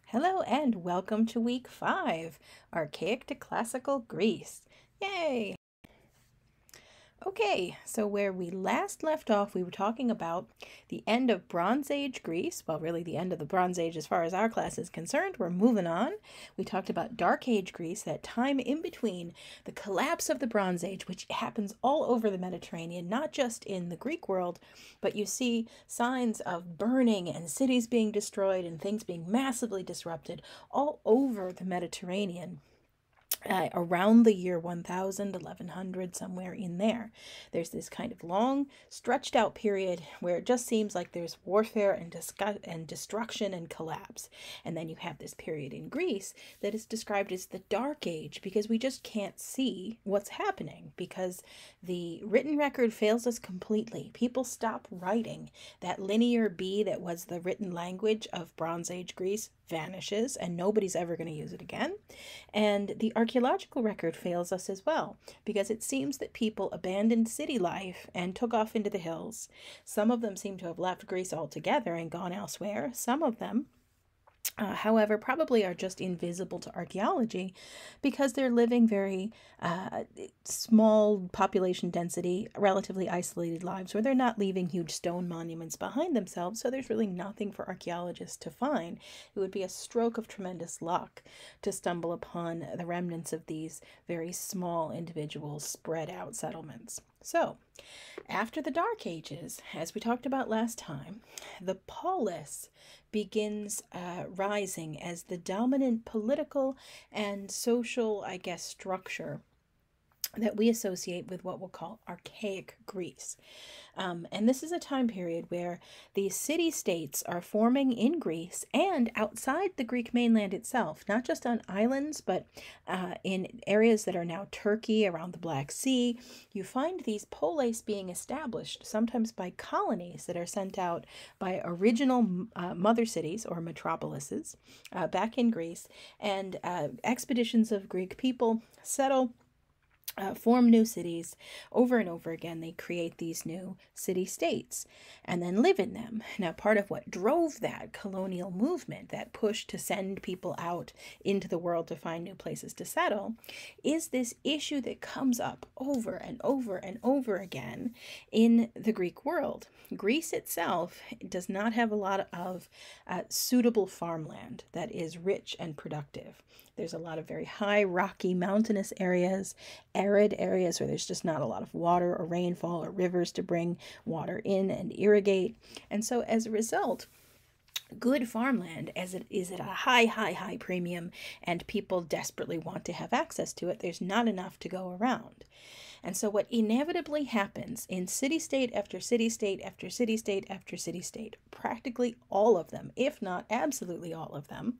Hello and welcome to week 5, Archaic to Classical Greece. Yay! Okay, so where we last left off, we were talking about the end of Bronze Age Greece. Well, really the end of the Bronze Age as far as our class is concerned. We're moving on. We talked about Dark Age Greece, that time in between the collapse of the Bronze Age, which happens all over the Mediterranean, not just in the Greek world, but you see signs of burning and cities being destroyed and things being massively disrupted all over the Mediterranean. Around the year 1000, 1100, somewhere in there. There's this kind of long, stretched out period where it just seems like there's warfare and destruction and collapse. And then you have this period in Greece that is described as the Dark Age because we just can't see what's happening because the written record fails us completely. People stop writing. That linear B that was the written language of Bronze Age Greece vanishes and nobody's ever going to use it again. And the archaeological record fails us as well because it seems that people abandoned city life and took off into the hills. Some of them seem to have left Greece altogether and gone elsewhere. Some of them however, probably are just invisible to archaeology because they're living very small population density, relatively isolated lives where they're not leaving huge stone monuments behind themselves, so there's really nothing for archaeologists to find. It would be a stroke of tremendous luck to stumble upon the remnants of these very small individual spread out settlements. So, after the Dark Ages, as we talked about last time, the polis begins rising as the dominant political and social, structure that we associate with what we'll call Archaic Greece. And this is a time period where these city-states are forming in Greece and outside the Greek mainland itself, not just on islands, but in areas that are now Turkey, around the Black Sea. You find these polis being established, sometimes by colonies that are sent out by original mother cities or metropolises back in Greece, and expeditions of Greek people settle form new cities over and over again. They create these new city-states and then live in them. Now, part of what drove that colonial movement, that push to send people out into the world to find new places to settle, is this issue that comes up over and over and over again in the Greek world. Greece itself does not have a lot of suitable farmland that is rich and productive. There's a lot of very high, rocky, mountainous areas, arid areas where there's just not a lot of water or rainfall or rivers to bring water in and irrigate. And so as a result, good farmland, as it is at a high premium and people desperately want to have access to it, there's not enough to go around. And so what inevitably happens in city-state after city-state after city-state after city-state, practically all of them, if not absolutely all of them,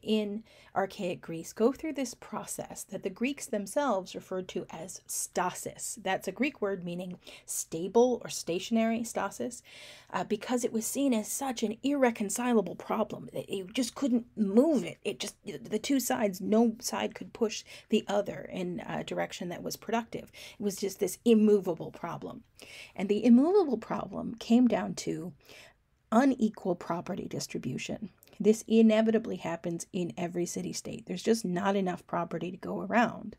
in Archaic Greece go through this process that the Greeks themselves referred to as stasis. That's a Greek word meaning stable or stationary, stasis, because it was seen as such an irreconcilable problem. You just couldn't move it. The two sides, no side could push the other in a direction that was productive. It was just this immovable problem. And the immovable problem came down to unequal property distribution. This inevitably happens in every city-state. There's just not enough property to go around.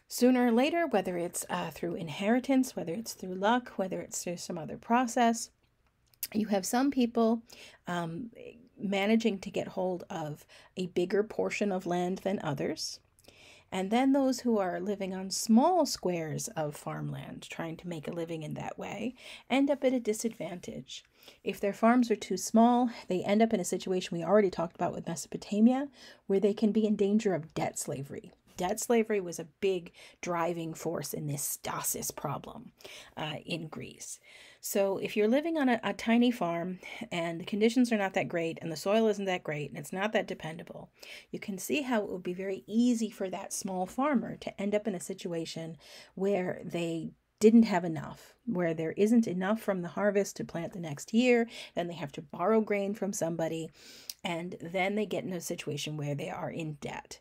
Sooner or later, whether it's through inheritance, whether it's through luck, whether it's through some other process, you have some people managing to get hold of a bigger portion of land than others. And then those who are living on small squares of farmland, trying to make a living in that way, end up at a disadvantage. If their farms are too small, they end up in a situation we already talked about with Mesopotamia, where they can be in danger of debt slavery. Debt slavery was a big driving force in this stasis problem in Greece. So if you're living on a tiny farm and the conditions are not that great and the soil isn't that great and it's not that dependable, you can see how it would be very easy for that small farmer to end up in a situation where they didn't have enough, where there isn't enough from the harvest to plant the next year, then they have to borrow grain from somebody, and then they get in a situation where they are in debt.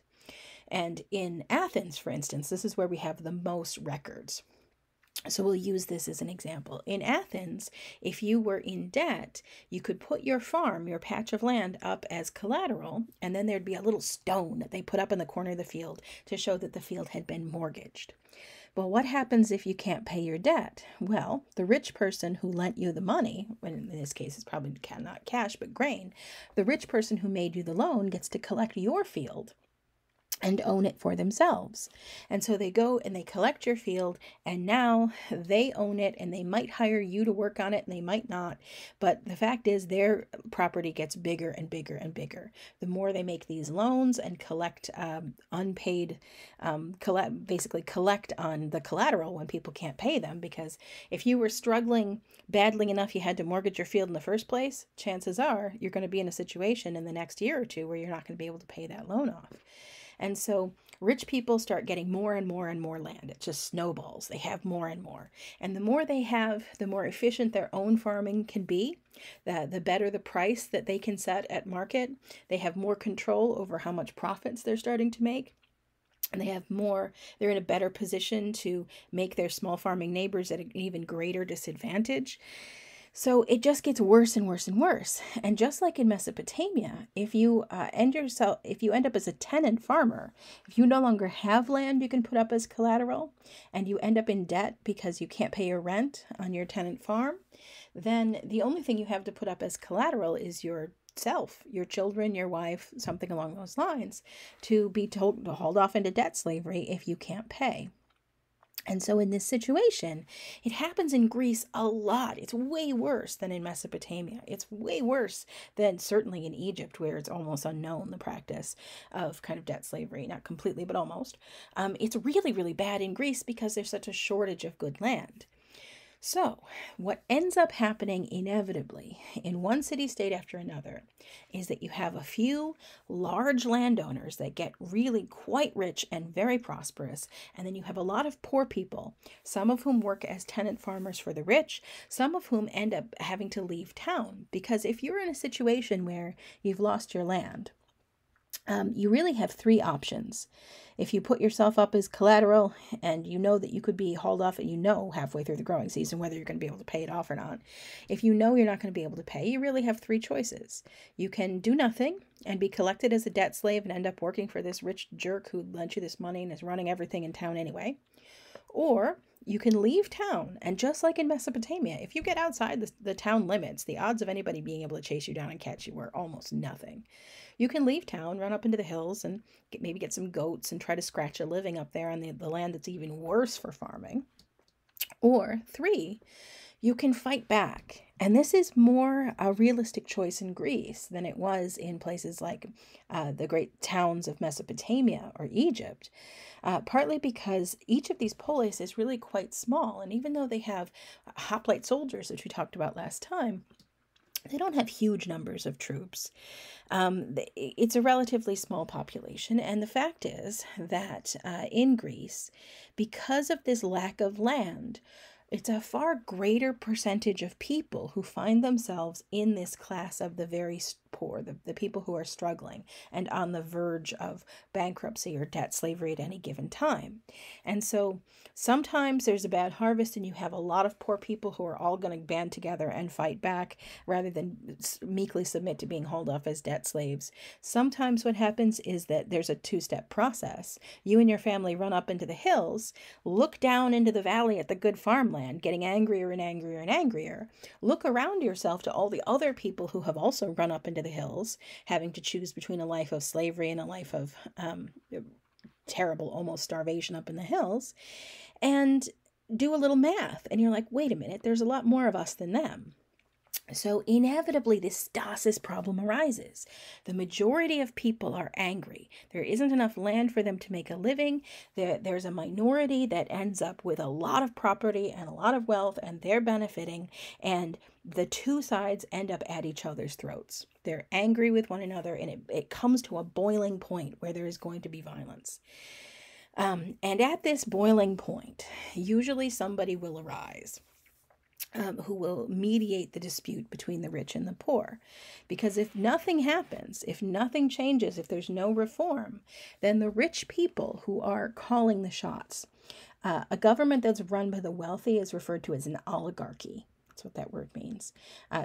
And in Athens, for instance, this is where we have the most records. So we'll use this as an example. In Athens, if you were in debt, you could put your farm, your patch of land, up as collateral, and then there'd be a little stone that they put up in the corner of the field to show that the field had been mortgaged. Well, what happens if you can't pay your debt? Well, the rich person who lent you the money, in this case it's probably not cash but grain, the rich person who made you the loan gets to collect your field and own it for themselves. And so they go and they collect your field, and now they own it, and they might hire you to work on it and they might not. But the fact is their property gets bigger and bigger and bigger. The more they make these loans and collect unpaid, basically collect on the collateral when people can't pay them. Because if you were struggling badly enough you had to mortgage your field in the first place, chances are you're going to be in a situation in the next year or two where you're not going to be able to pay that loan off. And so rich people start getting more and more and more land. It just snowballs. They have more and more. And the more they have, the more efficient their own farming can be, the better the price that they can set at market. They have more control over how much profits they're starting to make. And they're in a better position to make their small farming neighbors at an even greater disadvantage. So it just gets worse and worse and worse. And just like in Mesopotamia, if you end up as a tenant farmer, if you no longer have land you can put up as collateral, and you end up in debt because you can't pay your rent on your tenant farm, then the only thing you have to put up as collateral is yourself, your children, your wife, something along those lines, to be told to hold off into debt slavery if you can't pay. And so in this situation, it happens in Greece a lot. It's way worse than in Mesopotamia. It's way worse than certainly in Egypt, where it's almost unknown, the practice of kind of debt slavery. Not completely, but almost. It's really, really bad in Greece because there's such a shortage of good land. So what ends up happening inevitably in one city-state after another is that you have a few large landowners that get really quite rich and very prosperous, and then you have a lot of poor people, some of whom work as tenant farmers for the rich, some of whom end up having to leave town. Because if you're in a situation where you've lost your land, you really have three options. If you put yourself up as collateral and you know that you could be hauled off, and you know halfway through the growing season whether you're going to be able to pay it off or not. If you know you're not going to be able to pay, you really have three choices. You can do nothing and be collected as a debt slave and end up working for this rich jerk who lent you this money and is running everything in town anyway. Or you can leave town, and just like in Mesopotamia, if you get outside the town limits, the odds of anybody being able to chase you down and catch you are almost nothing. You can leave town, run up into the hills, and maybe get some goats and try to scratch a living up there on the land that's even worse for farming. Or three, you can fight back. And this is more a realistic choice in Greece than it was in places like the great towns of Mesopotamia or Egypt, partly because each of these polis is really quite small. And even though they have hoplite soldiers, which we talked about last time, they don't have huge numbers of troops. It's a relatively small population. And the fact is that in Greece, because of this lack of land, it's a far greater percentage of people who find themselves in this class of the very poor, the people who are struggling and on the verge of bankruptcy or debt slavery at any given time. And so sometimes there's a bad harvest and you have a lot of poor people who are all going to band together and fight back rather than meekly submit to being hauled off as debt slaves. Sometimes what happens is that there's a two-step process. You and your family run up into the hills, look down into the valley at the good farmland, getting angrier and angrier and angrier. Look around yourself to all the other people who have also run up into the hills, having to choose between a life of slavery and a life of terrible, almost starvation up in the hills, and do a little math. And you're like, wait a minute, there's a lot more of us than them. So inevitably, this stasis problem arises. The majority of people are angry. There isn't enough land for them to make a living. There's a minority that ends up with a lot of property and a lot of wealth, and they're benefiting, and the two sides end up at each other's throats. They're angry with one another, and it comes to a boiling point where there is going to be violence. And at this boiling point, usually somebody will arise who will mediate the dispute between the rich and the poor. Because if nothing happens, if nothing changes, if there's no reform, then the rich people who are calling the shots A government that's run by the wealthy is referred to as an oligarchy. That's what that word means.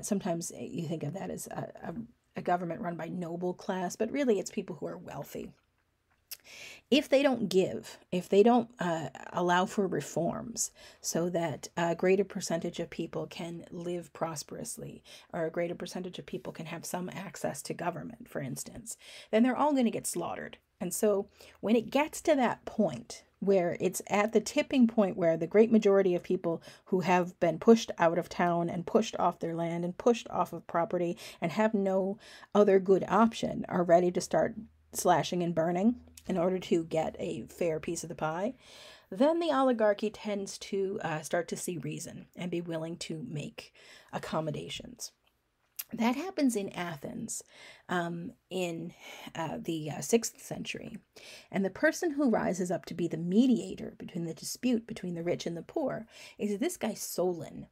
Sometimes you think of that as a government run by noble class, but really it's people who are wealthy. If they don't give, if they don't allow for reforms so that a greater percentage of people can live prosperously, or a greater percentage of people can have some access to government, for instance, then they're all going to get slaughtered. And so when it gets to that point, where it's at the tipping point where the great majority of people who have been pushed out of town and pushed off their land and pushed off of property and have no other good option are ready to start slashing and burning in order to get a fair piece of the pie, then the oligarchy tends to start to see reason and be willing to make accommodations. That happens in Athens in the 6th century. And the person who rises up to be the mediator between the dispute between the rich and the poor is this guy Solon,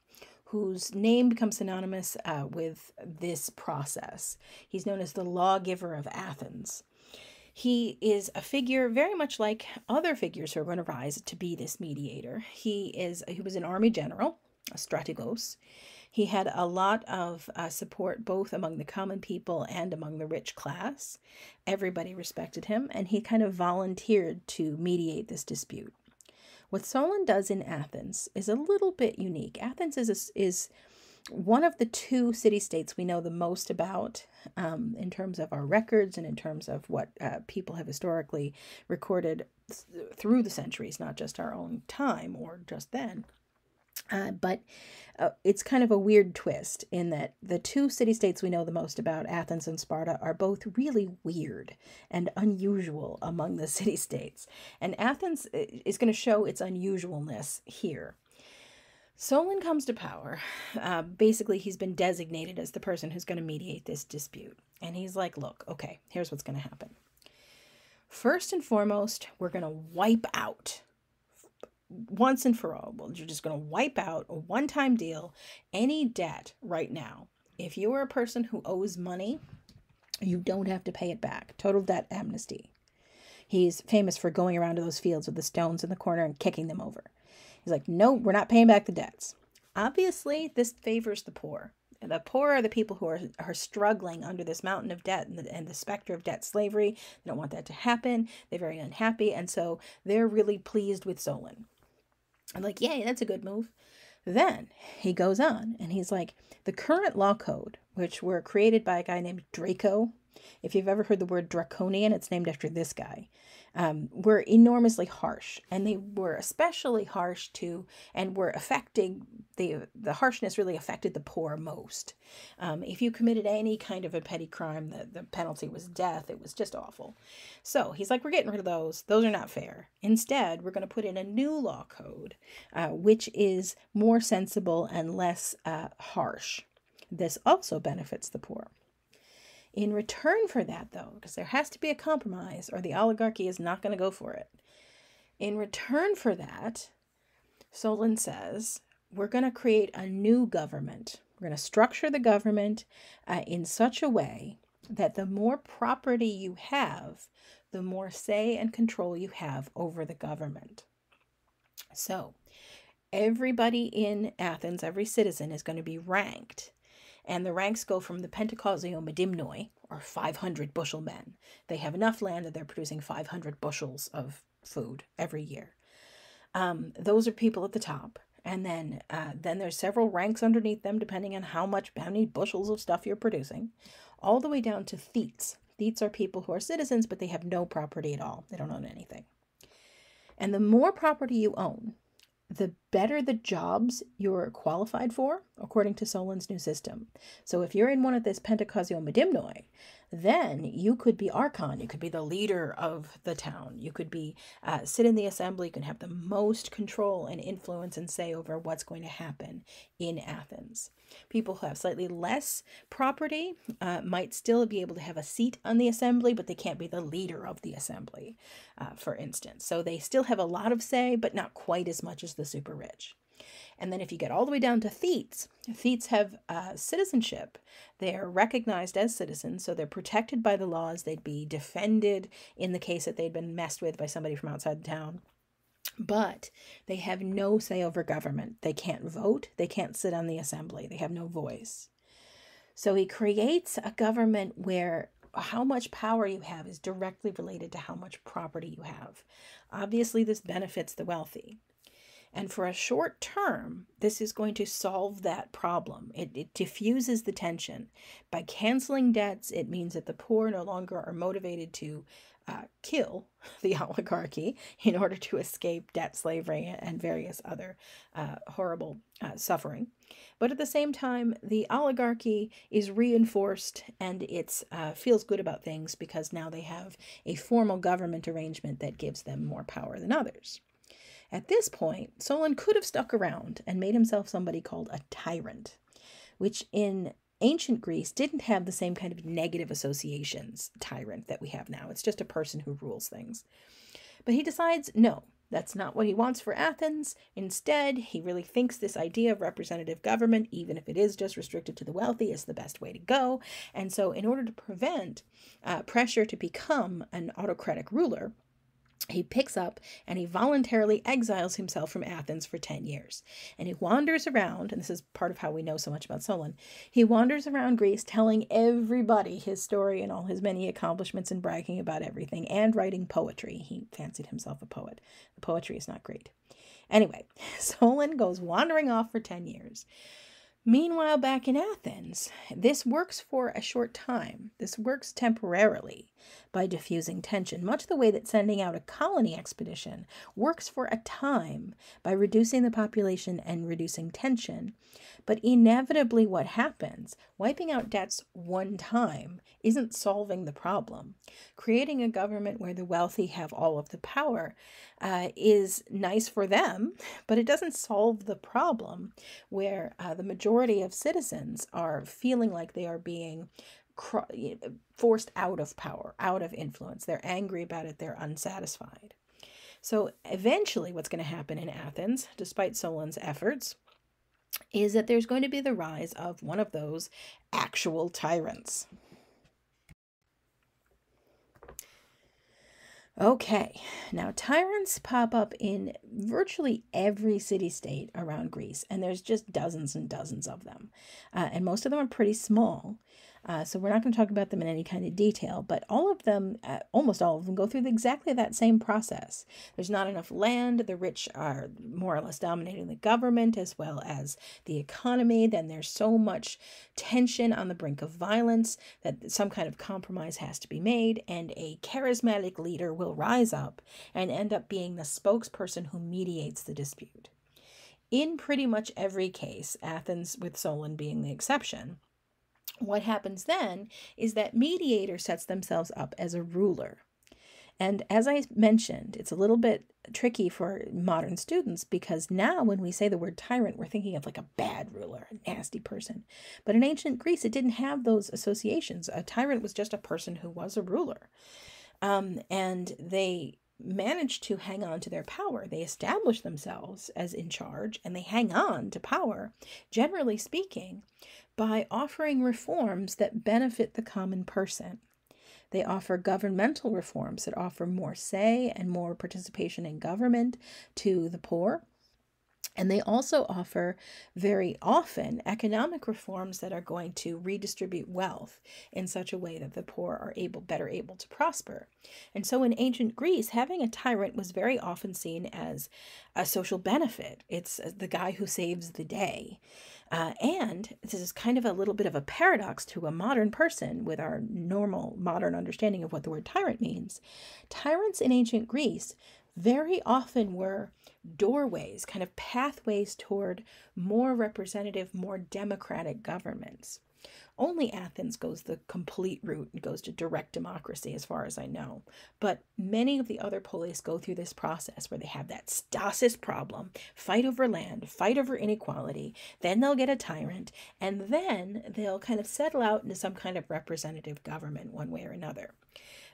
whose name becomes synonymous with this process. He's known as the Law Giver of Athens. He is a figure very much like other figures who are going to rise to be this mediator. He was an army general, a strategos. He had a lot of support both among the common people and among the rich class. Everybody respected him, and he kind of volunteered to mediate this dispute. What Solon does in Athens is a little bit unique. Athens is one of the two city-states we know the most about in terms of our records and in terms of what people have historically recorded through the centuries, not just our own time or just then. But it's kind of a weird twist in that the two city-states we know the most about, Athens and Sparta, are both really weird and unusual among the city-states. And Athens is going to show its unusualness here. Solon comes to power. Basically, he's been designated as the person who's going to mediate this dispute. And he's like, look, okay, here's what's going to happen. First and foremost, we're going to wipe out once and for all. Well, you're just going to wipe out a one-time deal, any debt right now. If you are a person who owes money, you don't have to pay it back. Total debt amnesty. He's famous for going around to those fields with the stones in the corner and kicking them over. He's like, no, we're not paying back the debts. Obviously, this favors the poor. And the poor are the people who are struggling under this mountain of debt and the specter of debt slavery. They don't want that to happen. They're very unhappy. And so they're really pleased with Solon. I'm like, yay, that's a good move. Then he goes on and he's like, the current law code, which were created by a guy named Draco. If you've ever heard the word draconian, it's named after this guy. Were enormously harsh, and they were especially harsh and were affecting, the harshness really affected the poor most. If you committed any kind of a petty crime, the penalty was death. It was just awful. So he's like, we're getting rid of those. Those are not fair. Instead, we're going to put in a new law code, which is more sensible and less harsh. This also benefits the poor. In return for that, though, because there has to be a compromise or the oligarchy is not going to go for it. In return for that, Solon says, we're going to create a new government. We're going to structure the government in such a way that the more property you have, the more say and control you have over the government. So everybody in Athens, every citizen is going to be ranked. And the ranks go from the Pentakosiomedimnoi, or 500 bushel men. They have enough land that they're producing 500 bushels of food every year. Those are people at the top. And then there's several ranks underneath them, depending on how many bushels of stuff you're producing, all the way down to thetes. Thetes are people who are citizens, but they have no property at all. They don't own anything. And the more property you own, the better the jobs you're qualified for, according to Solon's new system. So if you're in one of this Pentakosiomedimnoi, then you could be archon, you could be the leader of the town, you could be sit in the assembly, you can have the most control and influence and say over what's going to happen in Athens. People who have slightly less property might still be able to have a seat on the assembly, but they can't be the leader of the assembly, for instance. So they still have a lot of say, but not quite as much as the super rich. And then if you get all the way down to thetes, thetes have citizenship. They are recognized as citizens, so they're protected by the laws. They'd be defended in the case that they'd been messed with by somebody from outside the town. But they have no say over government. They can't vote. They can't sit on the assembly. They have no voice. So he creates a government where how much power you have is directly related to how much property you have. Obviously, this benefits the wealthy. And for a short term, this is going to solve that problem. It diffuses the tension. By canceling debts, it means that the poor no longer are motivated to kill the oligarchy in order to escape debt, slavery, and various other horrible suffering. But at the same time, the oligarchy is reinforced and it feels good about things because now they have a formal government arrangement that gives them more power than others. At this point, Solon could have stuck around and made himself somebody called a tyrant, which in ancient Greece didn't have the same kind of negative associations, tyrant, that we have now. It's just a person who rules things. But he decides, no, that's not what he wants for Athens. Instead, he really thinks this idea of representative government, even if it is just restricted to the wealthy, is the best way to go. And so in order to prevent pressure to become an autocratic ruler, he picks up and he voluntarily exiles himself from Athens for 10 years. And he wanders around, and this is part of how we know so much about Solon. He wanders around Greece telling everybody his story and all his many accomplishments and bragging about everything and writing poetry. He fancied himself a poet. The poetry is not great. Anyway, Solon goes wandering off for 10 years. Meanwhile, back in Athens, this works for a short time. This works temporarily by diffusing tension, much the way that sending out a colony expedition works for a time by reducing the population and reducing tension. But inevitably what happens, wiping out debts one time, isn't solving the problem. Creating a government where the wealthy have all of the power is nice for them, but it doesn't solve the problem where the majority of citizens are feeling like they are being forced out of power, out of influence. They're angry about it. They're unsatisfied. So eventually what's going to happen in Athens, despite Solon's efforts, is that there's going to be the rise of one of those actual tyrants. Okay, now tyrants pop up in virtually every city-state around Greece, and there's just dozens and dozens of them. And most of them are pretty small. So we're not going to talk about them in any kind of detail, but all of them, almost all of them, go through exactly that same process. There's not enough land. The rich are more or less dominating the government as well as the economy. Then there's so much tension on the brink of violence that some kind of compromise has to be made, and a charismatic leader will rise up and end up being the spokesperson who mediates the dispute. In pretty much every case, Athens with Solon being the exception, what happens then is that mediator sets themselves up as a ruler. And as I mentioned, it's a little bit tricky for modern students because now when we say the word tyrant, we're thinking of like a bad ruler, a nasty person. But in ancient Greece, it didn't have those associations. A tyrant was just a person who was a ruler. And they managed to hang on to their power. They establish themselves as in charge, and they hang on to power, generally speaking, by offering reforms that benefit the common person. They offer governmental reforms that offer more say and more participation in government to the poor. And they also offer very often economic reforms that are going to redistribute wealth in such a way that the poor are better able to prosper. And so in ancient Greece, having a tyrant was very often seen as a social benefit. It's the guy who saves the day. And this is kind of a little bit of a paradox to a modern person with our normal modern understanding of what the word tyrant means. Tyrants in ancient Greece very often were doorways, kind of pathways toward more representative, more democratic governments. Only Athens goes the complete route and goes to direct democracy, as far as I know. But many of the other polis go through this process where they have that stasis problem, fight over land, fight over inequality, then they'll get a tyrant, and then they'll kind of settle out into some kind of representative government one way or another.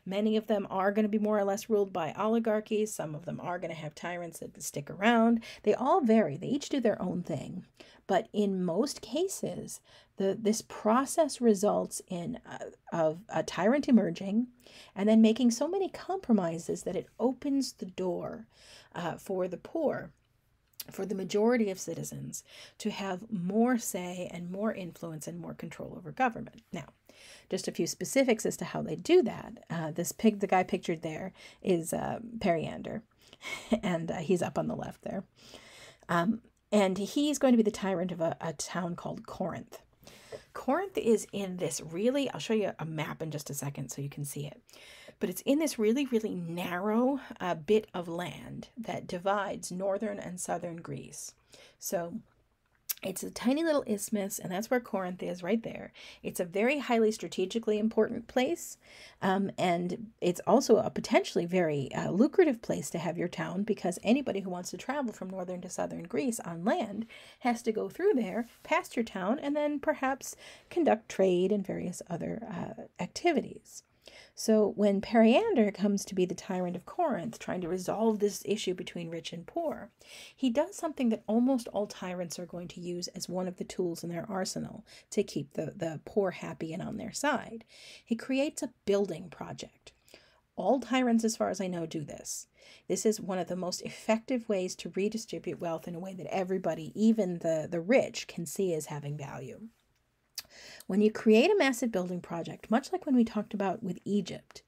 Many of them are going to be more or less ruled by oligarchies. Some of them are going to have tyrants that stick around. They all vary. They each do their own thing. But in most cases, This process results in of a tyrant emerging and then making so many compromises that it opens the door for the poor, for the majority of citizens, to have more say and more influence and more control over government. Now, just a few specifics as to how they do that. The guy pictured there is Periander, and he's up on the left there. And he's going to be the tyrant of a town called Corinth. Corinth is in this really, I'll show you a map in just a second so you can see it, but it's in this really, really narrow bit of land that divides northern and southern Greece. So it's a tiny little isthmus, and that's where Corinth is, right there. It's a very highly strategically important place, and it's also a potentially very lucrative place to have your town, because anybody who wants to travel from northern to southern Greece on land has to go through there, past your town, and then perhaps conduct trade and various other activities. So when Periander comes to be the tyrant of Corinth, trying to resolve this issue between rich and poor, he does something that almost all tyrants are going to use as one of the tools in their arsenal to keep the poor happy and on their side. He creates a building project. All tyrants, as far as I know, do this. This is one of the most effective ways to redistribute wealth in a way that everybody, even the rich, can see as having value. When you create a massive building project, much like when we talked about with Egypt,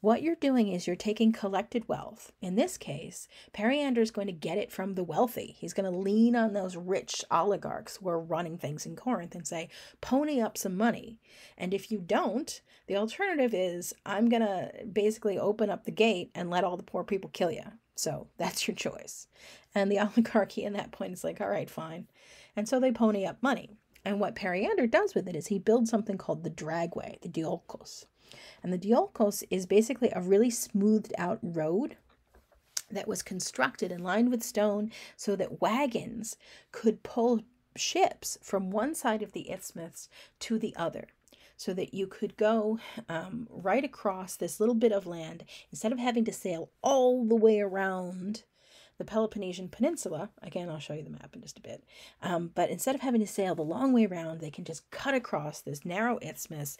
what you're doing is you're taking collected wealth. In this case, Periander is going to get it from the wealthy. He's going to lean on those rich oligarchs who are running things in Corinth and say, pony up some money. And if you don't, the alternative is, I'm going to basically open up the gate and let all the poor people kill you. So that's your choice. And the oligarchy in that point is like, all right, fine. And so they pony up money. And what Periander does with it is he builds something called the dragway, the diolkos. And the diolkos is basically a really smoothed out road that was constructed and lined with stone so that wagons could pull ships from one side of the isthmus to the other, so that you could go right across this little bit of land instead of having to sail all the way around the Peloponnesian Peninsula. Again, I'll show you the map in just a bit. But instead of having to sail the long way around, they can just cut across this narrow isthmus,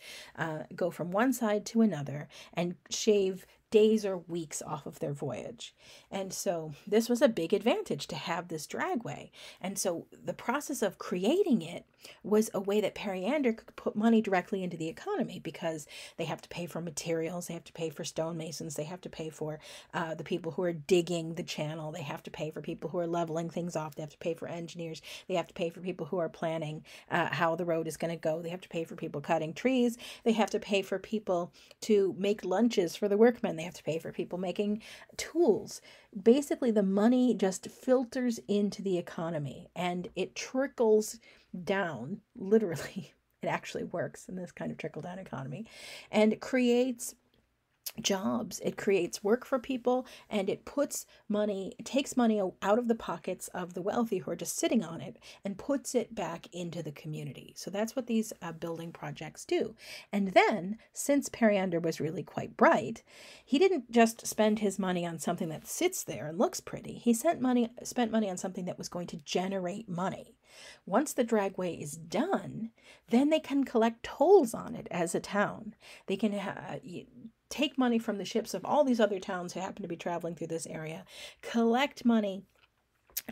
go from one side to another, and shave days or weeks off of their voyage. And so this was a big advantage to have this dragway. And so the process of creating it was a way that Periander could put money directly into the economy, because they have to pay for materials, they have to pay for stonemasons, they have to pay for the people who are digging the channel, they have to pay for people who are leveling things off, they have to pay for engineers, they have to pay for people who are planning how the road is going to go, they have to pay for people cutting trees, they have to pay for people to make lunches for the workmen, they have to pay for people making tools. Basically, the money just filters into the economy and it trickles down, literally. It actually works in this kind of trickle-down economy, and it creates jobs, it creates work for people, and it puts money, it takes money out of the pockets of the wealthy who are just sitting on it and puts it back into the community. So that's what these building projects do. And then, since Periander was really quite bright, he didn't just spend his money on something that sits there and looks pretty. He spent money on something that was going to generate money. Once the dragway is done, then they can collect tolls on it as a town. They can take money from the ships of all these other towns who happen to be traveling through this area, collect money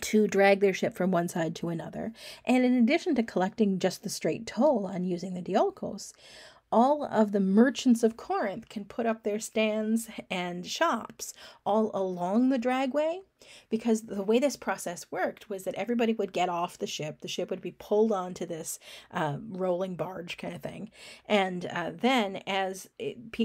to drag their ship from one side to another. And in addition to collecting just the straight toll on using the diolkos, all of the merchants of Corinth can put up their stands and shops all along the dragway, because the way this process worked was that everybody would get off the ship would be pulled onto this rolling barge kind of thing, and then as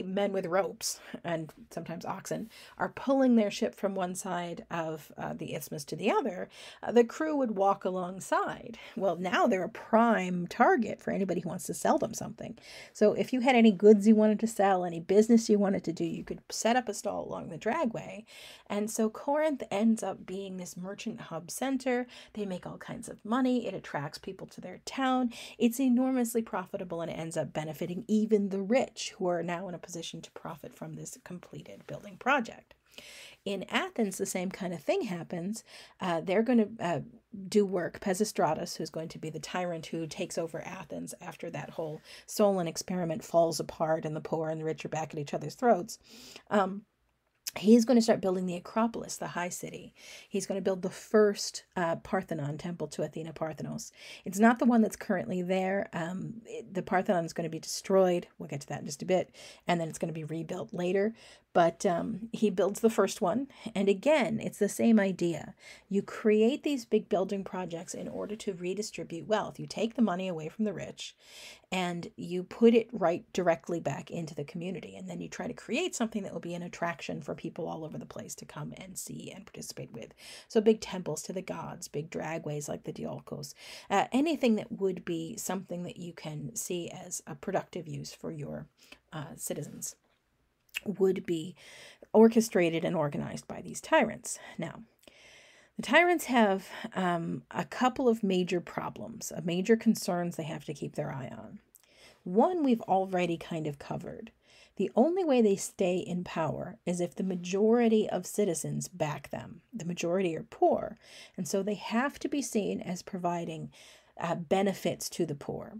men with ropes and sometimes oxen are pulling their ship from one side of the isthmus to the other, the crew would walk alongside. Well, now they're a prime target for anybody who wants to sell them something. So if you had any goods you wanted to sell, any business you wanted to do, you could set up a stall along the dragway. And so Corinth ends up being this merchant hub center. They make all kinds of money. It attracts people to their town. It's enormously profitable, and it ends up benefiting even the rich, who are now in a position to profit from this completed building project. In Athens, the same kind of thing happens. They're going to do work. Pisistratus, who's going to be the tyrant who takes over Athens after that whole Solon experiment falls apart and the poor and the rich are back at each other's throats. He's going to start building the Acropolis, the high city. He's going to build the first Parthenon Temple to Athena Parthenos. It's not the one that's currently there. The Parthenon is going to be destroyed. We'll get to that in just a bit. And then it's going to be rebuilt later. But he builds the first one. And again, it's the same idea. You create these big building projects in order to redistribute wealth. You take the money away from the rich and you put it right directly back into the community. And then you try to create something that will be an attraction for people all over the place to come and see and participate with. So big temples to the gods, big dragways like the Diolkos, anything that would be something that you can see as a productive use for your citizens would be orchestrated and organized by these tyrants. Now, the tyrants have a couple of major problems, major concerns they have to keep their eye on. One we've already kind of covered. The only way they stay in power is if the majority of citizens back them. The majority are poor, and so they have to be seen as providing benefits to the poor.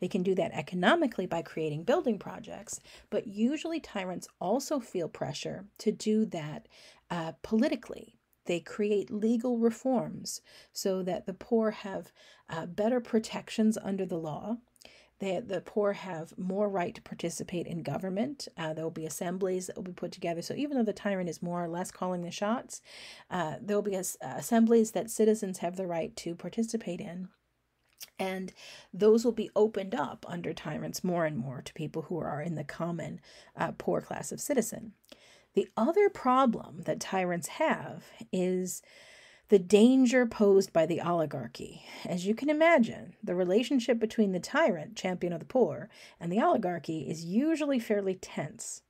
They can do that economically by creating building projects, but usually tyrants also feel pressure to do that politically. They create legal reforms so that the poor have better protections under the law. The poor have more right to participate in government. There will be assemblies that will be put together. So even though the tyrant is more or less calling the shots, there will be assemblies that citizens have the right to participate in. And those will be opened up under tyrants more and more to people who are in the common poor class of citizen. The other problem that tyrants have is the danger posed by the oligarchy. As you can imagine, the relationship between the tyrant, champion of the poor, and the oligarchy is usually fairly tense.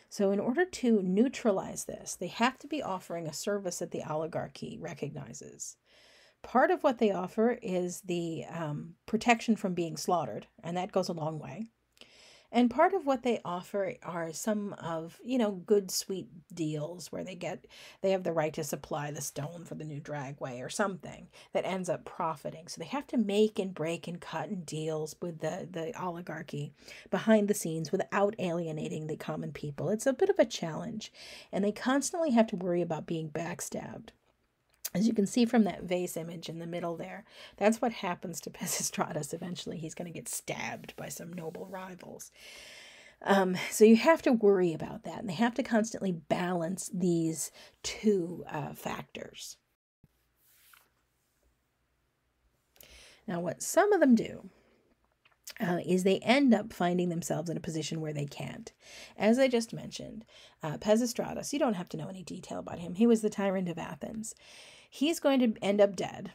So in order to neutralize this, they have to be offering a service that the oligarchy recognizes. Part of what they offer is the protection from being slaughtered, and that goes a long way. And part of what they offer are some of, good sweet deals where they have the right to supply the stone for the new dragway or something that ends up profiting. So they have to make and break and cut and deals with the oligarchy behind the scenes without alienating the common people. It's a bit of a challenge, and they constantly have to worry about being backstabbed. As you can see from that vase image in the middle there, that's what happens to Pisistratus. Eventually, he's going to get stabbed by some noble rivals. So you have to worry about that, and they have to constantly balance these two factors. Now, what some of them do is they end up finding themselves in a position where they can't. As I just mentioned, Pisistratus, you don't have to know any detail about him. He was the tyrant of Athens. He's going to end up dead.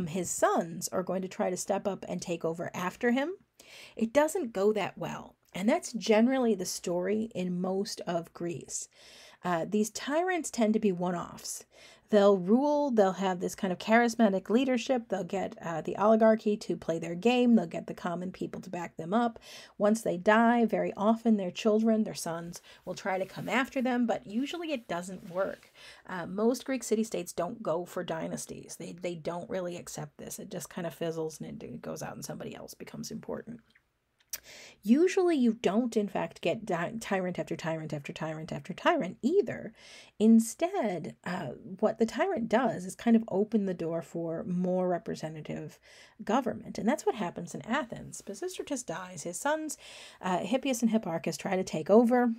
His sons are going to try to step up and take over after him. It doesn't go that well. And that's generally the story in most of Greece. These tyrants tend to be one-offs. They'll rule, they'll have this kind of charismatic leadership, they'll get the oligarchy to play their game, they'll get the common people to back them up. Once they die, very often their children, their sons, will try to come after them, but usually it doesn't work. Most Greek city-states don't go for dynasties. They don't really accept this. It just kind of fizzles and it goes out and somebody else becomes important. Usually you don't, in fact, get tyrant after tyrant after tyrant after tyrant either. Instead, what the tyrant does is kind of open the door for more representative government. And that's what happens in Athens. Pisistratus dies. His sons, Hippias and Hipparchus, try to take over.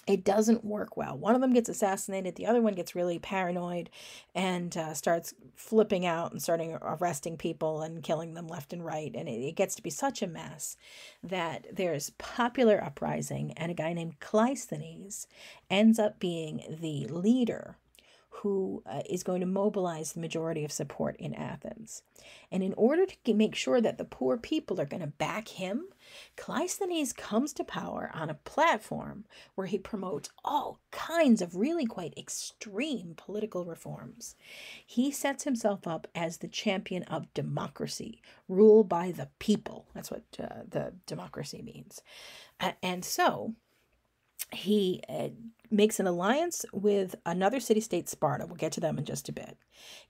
It doesn't work well. One of them gets assassinated. The other one gets really paranoid and starts flipping out and starting arresting people and killing them left and right. And it gets to be such a mess that there's popular uprising, and a guy named Cleisthenes ends up being the leader who is going to mobilize the majority of support in Athens. And in order to make sure that the poor people are going to back him, Cleisthenes comes to power on a platform where he promotes all kinds of really quite extreme political reforms. He sets himself up as the champion of democracy, rule by the people. That's what the democracy means. And so he makes an alliance with another city-state, Sparta. We'll get to them in just a bit.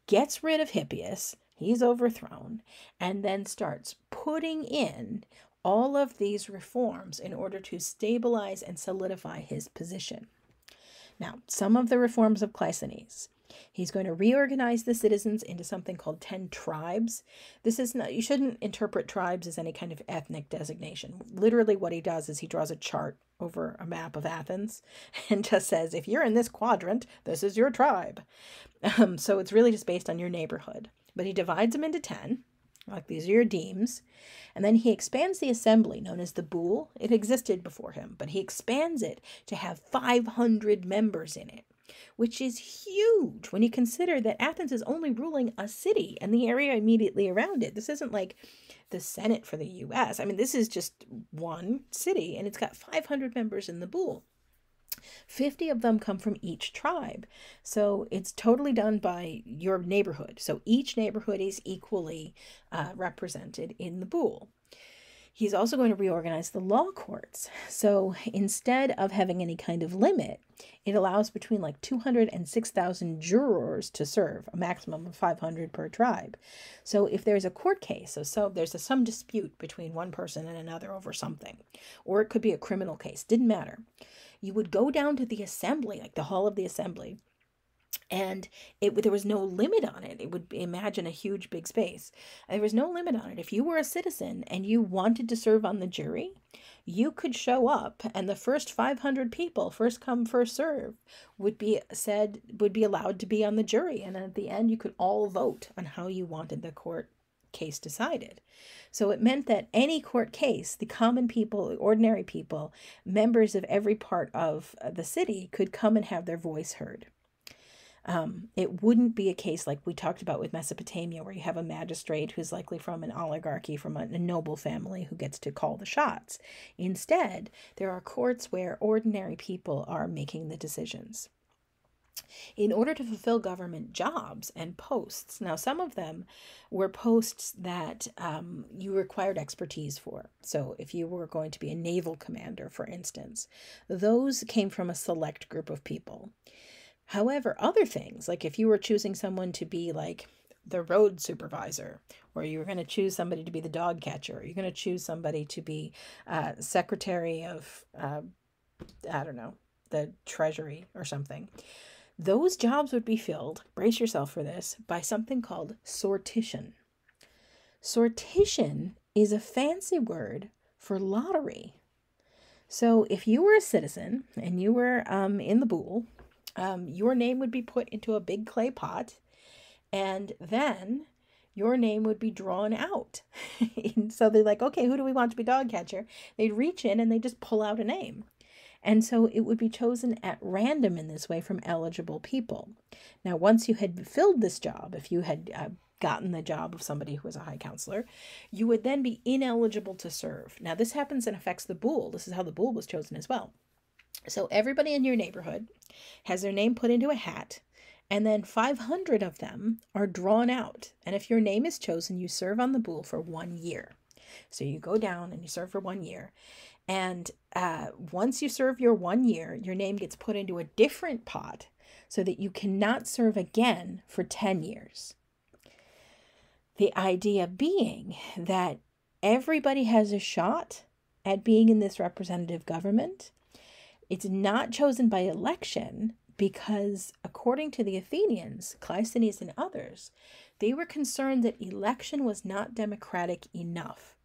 Gets rid of Hippias. He's overthrown. And then starts putting in all of these reforms in order to stabilize and solidify his position. Now, some of the reforms of Cleisthenes. He's going to reorganize the citizens into something called 10 tribes. This is not, you shouldn't interpret tribes as any kind of ethnic designation. Literally what he does is he draws a chart over a map of Athens and just says, if you're in this quadrant, this is your tribe. So it's really just based on your neighborhood. But he divides them into 10, like these are your demes. And then he expands the assembly, known as the Boule. It existed before him, but he expands it to have 500 members in it, which is huge when you consider that Athens is only ruling a city and the area immediately around it. This isn't like the Senate for the U.S. I mean, this is just one city, and it's got 500 members in the Boule. 50 of them come from each tribe. So it's totally done by your neighborhood. So each neighborhood is equally represented in the Boule. He's also going to reorganize the law courts. So instead of having any kind of limit, it allows between like 200 and 6,000 jurors to serve, a maximum of 500 per tribe. So if there's a court case, so there's some dispute between one person and another over something, or it could be a criminal case, didn't matter. You would go down to the assembly, like the hall of the assembly, and there was no limit on it. It would imagine a huge big space. There was no limit on it. If you were a citizen and you wanted to serve on the jury, you could show up, and the first 500 people, first come, first serve, would be allowed to be on the jury. And at the end, you could all vote on how you wanted the court case decided. So it meant that any court case, the common people, the ordinary people, members of every part of the city could come and have their voice heard. It wouldn't be a case like we talked about with Mesopotamia, where you have a magistrate who's likely from an oligarchy, from a noble family who gets to call the shots. Instead, there are courts where ordinary people are making the decisions. In order to fulfill government jobs and posts, now some of them were posts that you required expertise for. So if you were going to be a naval commander, for instance, those came from a select group of people. However, other things, like if you were choosing someone to be like the road supervisor, or you were going to choose somebody to be the dog catcher, or you're going to choose somebody to be secretary of, I don't know, the treasury or something, those jobs would be filled, brace yourself for this, by something called sortition. Sortition is a fancy word for lottery. So if you were a citizen and you were in the Boule, your name would be put into a big clay pot, and then your name would be drawn out. So they're like, okay, who do we want to be dog catcher? They'd reach in and they just pull out a name. And so it would be chosen at random in this way from eligible people. Now, once you had filled this job, if you had gotten the job of somebody who was a high counselor, you would then be ineligible to serve. Now, this happens and affects the Boule. This is how the Boule was chosen as well. So everybody in your neighborhood has their name put into a hat, and then 500 of them are drawn out. And if your name is chosen, you serve on the Boule for 1 year. So you go down and you serve for 1 year. And once you serve your 1 year, your name gets put into a different pot so that you cannot serve again for 10 years. The idea being that everybody has a shot at being in this representative government. It's not chosen by election because, according to the Athenians, Cleisthenes and others, they were concerned that election was not democratic enough.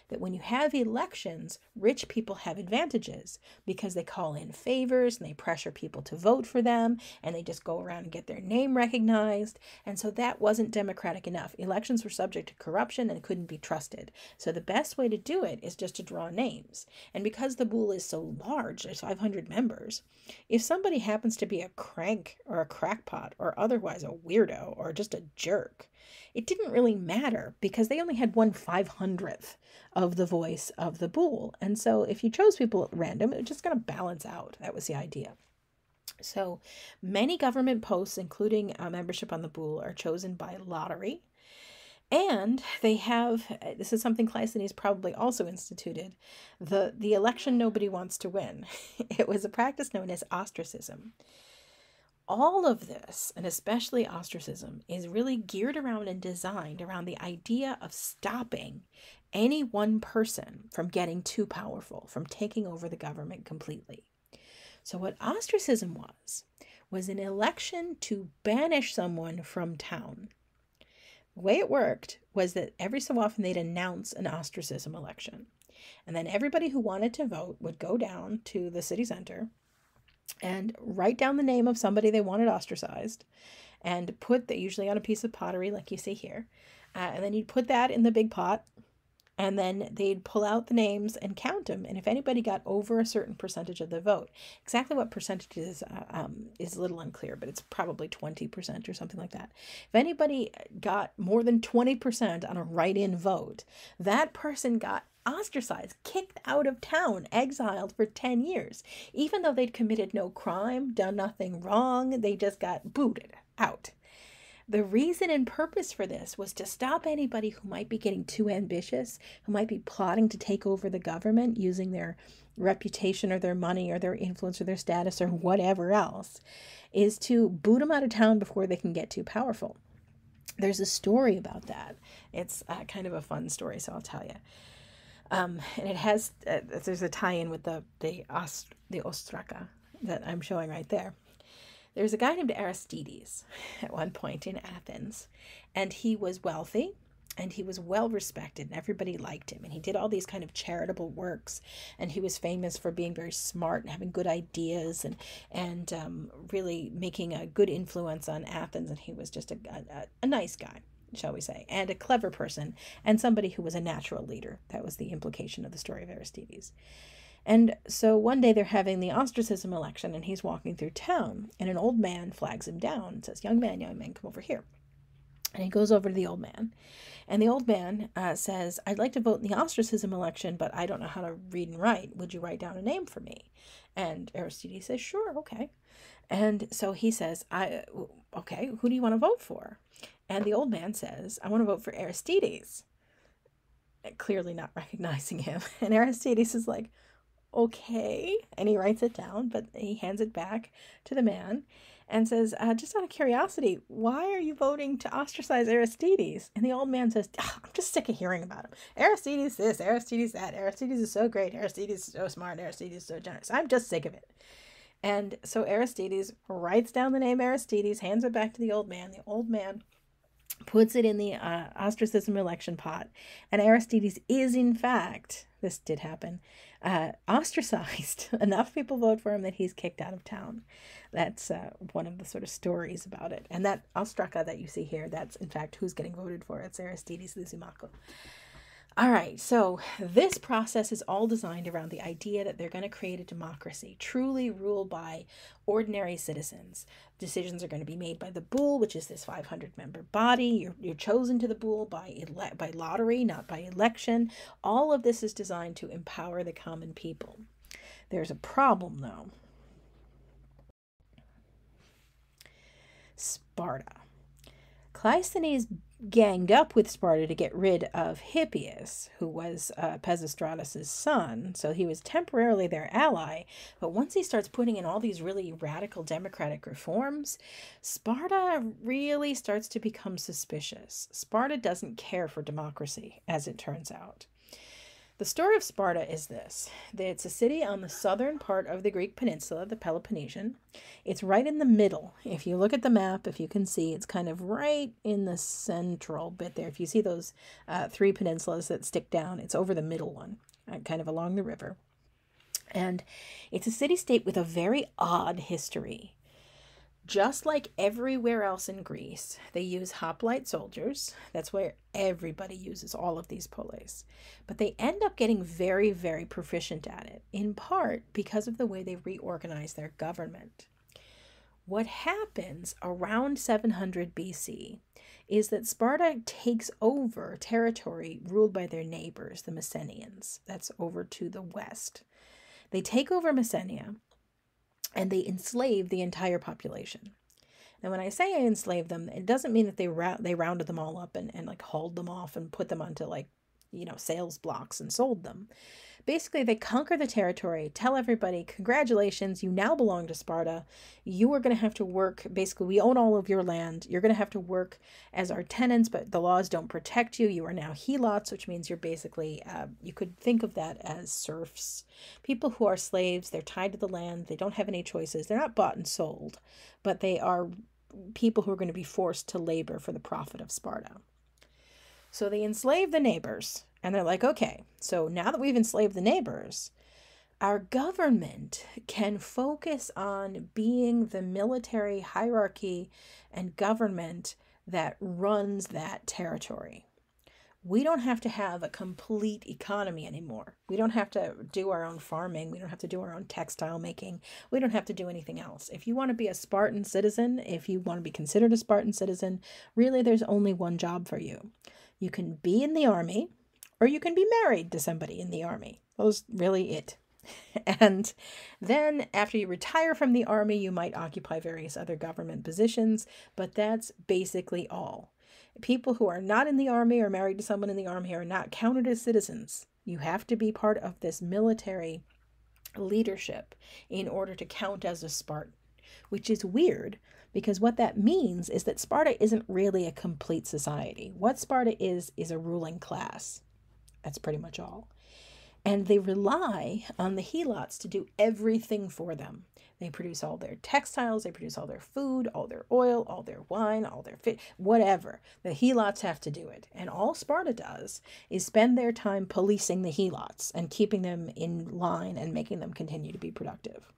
That when you have elections, rich people have advantages because they call in favors and they pressure people to vote for them, and they just go around and get their name recognized. And so that wasn't democratic enough. Elections were subject to corruption and couldn't be trusted. So the best way to do it is just to draw names. And because the Boule is so large, there's 500 members, if somebody happens to be a crank or a crackpot or otherwise a weirdo or just a jerk, it didn't really matter because they only had 1/500th of the voice of the Boule. And so if you chose people at random, it was just going to balance out. That was the idea. So many government posts, including membership on the Boule, are chosen by lottery. And they have, this is something Cleisthenes probably also instituted, the election nobody wants to win. It was a practice known as ostracism. All of this, and especially ostracism, is really geared around and designed around the idea of stopping any one person from getting too powerful, from taking over the government completely. So what ostracism was an election to banish someone from town. The way it worked was that every so often they'd announce an ostracism election. And then everybody who wanted to vote would go down to the city center and write down the name of somebody they wanted ostracized and put that usually on a piece of pottery like you see here. And then you'd put that in the big pot, and then they'd pull out the names and count them. And if anybody got over a certain percentage of the vote, exactly what percentage is a little unclear, but it's probably 20% or something like that. If anybody got more than 20% on a write-in vote, that person got ostracized, kicked out of town, exiled for 10 years. Even though they'd committed no crime, done nothing wrong, they just got booted out. The reason and purpose for this was to stop anybody who might be getting too ambitious, who might be plotting to take over the government using their reputation or their money or their influence or their status or whatever else, is to boot them out of town before they can get too powerful. There's a story about that. It's kind of a fun story, so I'll tell you. And it has, there's a tie-in with the ostraka that I'm showing right there. There's a guy named Aristides at one point in Athens, and he was wealthy and he was well respected and everybody liked him, and he did all these kind of charitable works, and he was famous for being very smart and having good ideas and really making a good influence on Athens, and he was just a nice guy, shall we say, and a clever person, and somebody who was a natural leader. That was the implication of the story of Aristides. And so one day they're having the ostracism election, and he's walking through town, and an old man flags him down and says, young man, come over here." And he goes over to the old man, and the old man says, "I'd like to vote in the ostracism election, but I don't know how to read and write. Would you write down a name for me?" And Aristides says, "Sure, okay." And so he says, "Okay, who do you want to vote for?" And the old man says, "I want to vote for Aristides," clearly not recognizing him. And Aristides is like, "Okay," and he writes it down, but he hands it back to the man and says, "Just out of curiosity, why are you voting to ostracize Aristides?" And the old man says, "I'm just sick of hearing about him. Aristides this, Aristides that. Aristides is so great. Aristides is so smart. Aristides is so generous. I'm just sick of it." And so Aristides writes down the name Aristides, hands it back to the old man. The old man puts it in the ostracism election pot, and Aristides is, in fact, this did happen, ostracized. Enough people vote for him that he's kicked out of town. That's one of the sort of stories about it. And that ostraka that you see here, that's in fact who's getting voted for. It's Aristides Lysimachus. All right, so this process is all designed around the idea that they're going to create a democracy, truly ruled by ordinary citizens. Decisions are going to be made by the bull, which is this 500-member body. You're chosen to the bull by lottery, not by election. All of this is designed to empower the common people. There's a problem, though. Sparta. Cleisthenes ganged up with Sparta to get rid of Hippias, who was Pisistratus' son, so he was temporarily their ally. But once he starts putting in all these really radical democratic reforms, Sparta really starts to become suspicious. Sparta doesn't care for democracy, as it turns out. The story of Sparta is this. It's a city on the southern part of the Greek peninsula, the Peloponnesian. It's right in the middle. If you look at the map, if you can see, it's kind of right in the central bit there. If you see those three peninsulas that stick down, it's over the middle one, kind of along the river. And it's a city-state with a very odd history. Just like everywhere else in Greece, they use hoplite soldiers. That's where everybody uses all of these poleis. But they end up getting very, very proficient at it, in part because of the way they reorganize their government. What happens around 700 BC is that Sparta takes over territory ruled by their neighbors, the Messenians. That's over to the west. They take over Messenia, and they enslave the entire population. Now, when I say I enslaved them, it doesn't mean that they rounded them all up and like hauled them off and put them onto like, sales blocks and sold them. Basically, they conquer the territory, tell everybody, congratulations, you now belong to Sparta. You are going to have to work. Basically, we own all of your land. You're going to have to work as our tenants, but the laws don't protect you. You are now helots, which means you're basically, you could think of that as serfs. People who are slaves, they're tied to the land. They don't have any choices. They're not bought and sold, but they are people who are going to be forced to labor for the profit of Sparta. So they enslave the neighbors. And they're like, okay, so now that we've enslaved the neighbors, our government can focus on being the military hierarchy and government that runs that territory. We don't have to have a complete economy anymore. We don't have to do our own farming. We don't have to do our own textile making. We don't have to do anything else. If you want to be a Spartan citizen, if you want to be considered a Spartan citizen, really there's only one job for you. You can be in the army, or you can be married to somebody in the army. That was really it. And then after you retire from the army, you might occupy various other government positions, but that's basically all. People who are not in the army or married to someone in the army are not counted as citizens. You have to be part of this military leadership in order to count as a Spartan, which is weird because what that means is that Sparta isn't really a complete society. What Sparta is a ruling class. That's pretty much all. And they rely on the helots to do everything for them. They produce all their textiles, they produce all their food, all their oil, all their wine, all their fish, whatever. The helots have to do it. And all Sparta does is spend their time policing the helots and keeping them in line and making them continue to be productive.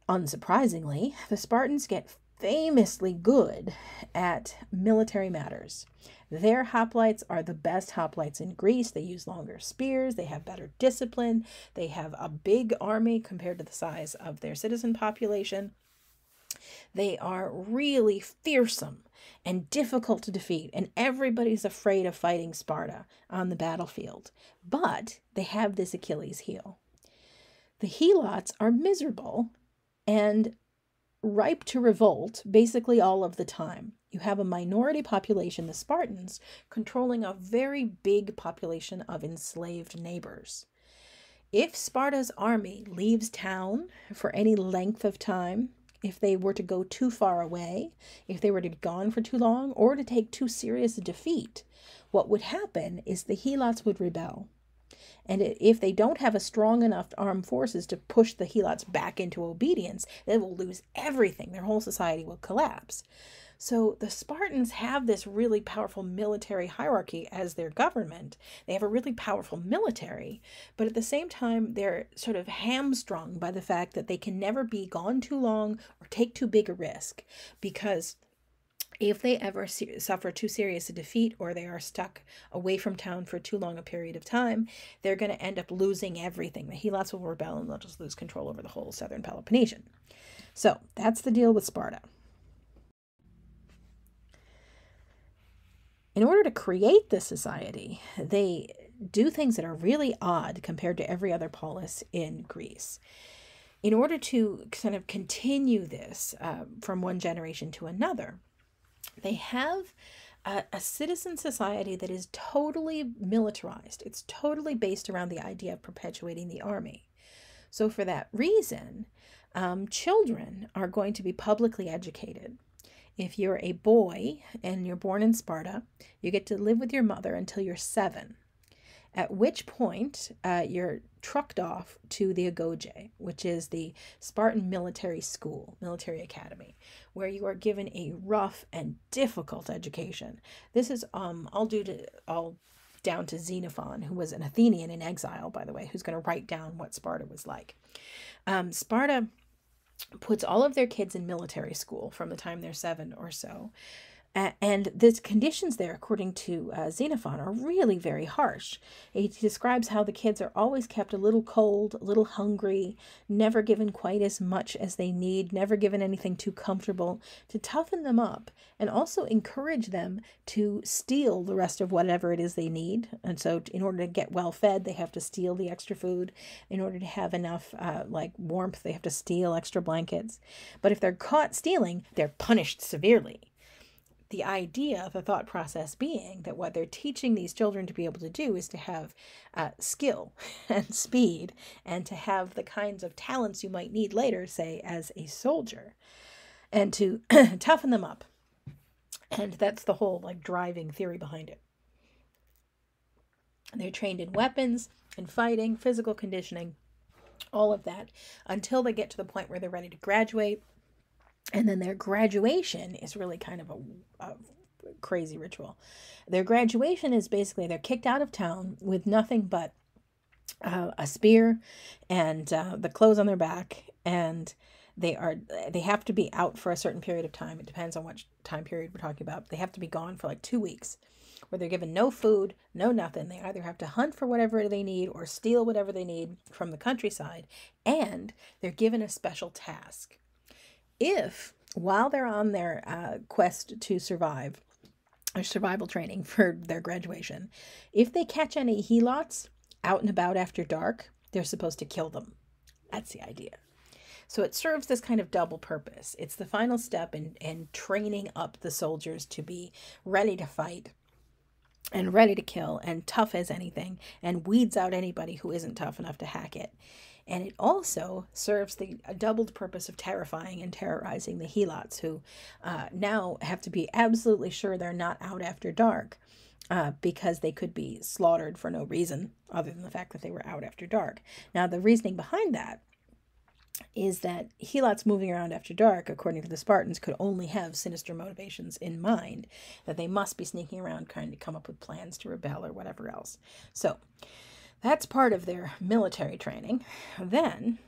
Unsurprisingly, the Spartans get famously good at military matters. Their hoplites are the best hoplites in Greece. They use longer spears. They have better discipline. They have a big army compared to the size of their citizen population. They are really fearsome and difficult to defeat, and everybody's afraid of fighting Sparta on the battlefield. But they have this Achilles heel. The helots are miserable and ripe to revolt basically all of the time. You have a minority population, the Spartans, controlling a very big population of enslaved neighbors. If Sparta's army leaves town for any length of time, if they were to go too far away, if they were to be gone for too long, or to take too serious a defeat, what would happen is the helots would rebel. And if they don't have a strong enough armed forces to push the helots back into obedience, they will lose everything. Their whole society will collapse. So the Spartans have this really powerful military hierarchy as their government. They have a really powerful military, but at the same time, they're sort of hamstrung by the fact that they can never be gone too long or take too big a risk, because if they ever suffer too serious a defeat or they are stuck away from town for too long a period of time, they're going to end up losing everything. The helots will rebel and they'll just lose control over the whole southern Peloponnesian. So that's the deal with Sparta. In order to create this society, they do things that are really odd compared to every other polis in Greece. In order to kind of continue this from one generation to another, they have a citizen society that is totally militarized. It's totally based around the idea of perpetuating the army. So for that reason, children are going to be publicly educated. If you're a boy and you're born in Sparta, you get to live with your mother until you're 7, at which point you're trucked off to the Agoge, which is the Spartan military school, military academy, where you are given a rough and difficult education. This is all down to Xenophon, who was an Athenian in exile, by the way, who's going to write down what Sparta was like. Sparta puts all of their kids in military school from the time they're 7 or so. And the conditions there, according to Xenophon, are really very harsh. He describes how the kids are always kept a little cold, a little hungry, never given quite as much as they need, never given anything too comfortable, to toughen them up and also encourage them to steal the rest of whatever it is they need. And so in order to get well fed, they have to steal the extra food. In order to have enough warmth, they have to steal extra blankets. But if they're caught stealing, they're punished severely. The idea, the thought process being that what they're teaching these children to be able to do is to have skill and speed and to have the kinds of talents you might need later, say, as a soldier, and to toughen them up. And that's the whole driving theory behind it. They're trained in weapons, in fighting, physical conditioning, all of that, until they get to the point where they're ready to graduate. And then their graduation is really kind of a crazy ritual. Their graduation is basically they're kicked out of town with nothing but a spear and the clothes on their back, and they have to be out for a certain period of time. It depends on what time period we're talking about. They have to be gone for 2 weeks, where they're given no food, no nothing. They either have to hunt for whatever they need or steal whatever they need from the countryside, and they're given a special task. If, while they're on their quest to survive, or survival training for their graduation, if they catch any helots out and about after dark, they're supposed to kill them. That's the idea. So it serves this kind of double purpose. It's the final step in training up the soldiers to be ready to fight and ready to kill and tough as anything, and weeds out anybody who isn't tough enough to hack it. And it also serves the doubled purpose of terrifying and terrorizing the helots, who now have to be absolutely sure they're not out after dark, because they could be slaughtered for no reason other than the fact that they were out after dark. Now, the reasoning behind that is that helots moving around after dark, according to the Spartans, could only have sinister motivations in mind, that they must be sneaking around trying to come up with plans to rebel or whatever else. So that's part of their military training. And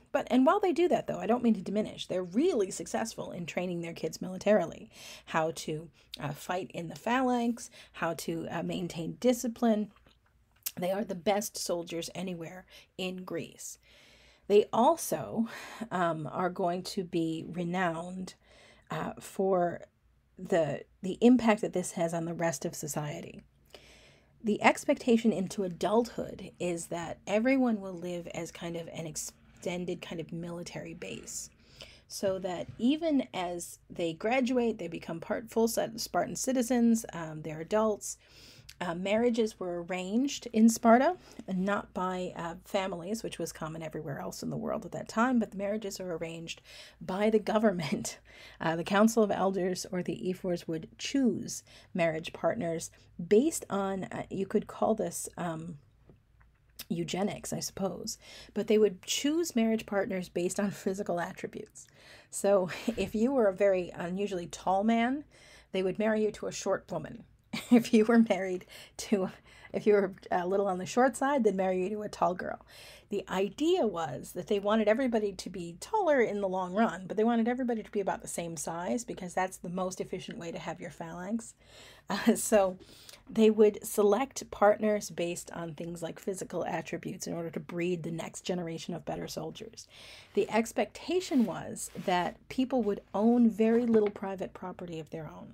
while they do that, though, I don't mean to diminish, they're really successful in training their kids militarily, how to fight in the phalanx, how to maintain discipline. They are the best soldiers anywhere in Greece. They also are going to be renowned for the impact that this has on the rest of society. The expectation into adulthood is that everyone will live as kind of an extended kind of military base, so that even as they graduate, they become full Spartan citizens, they're adults. Marriages were arranged in Sparta, not by families, which was common everywhere else in the world at that time, but the marriages are arranged by the government. The Council of Elders, or the ephors, would choose marriage partners based on, you could call this eugenics, I suppose, but they would choose marriage partners based on physical attributes. So if you were a very unusually tall man, they would marry you to a short woman. If you were a little on the short side, they'd marry you to a tall girl. The idea was that they wanted everybody to be taller in the long run, but they wanted everybody to be about the same size, because that's the most efficient way to have your phalanx. So they would select partners based on things like physical attributes in order to breed the next generation of better soldiers. The expectation was that people would own very little private property of their own.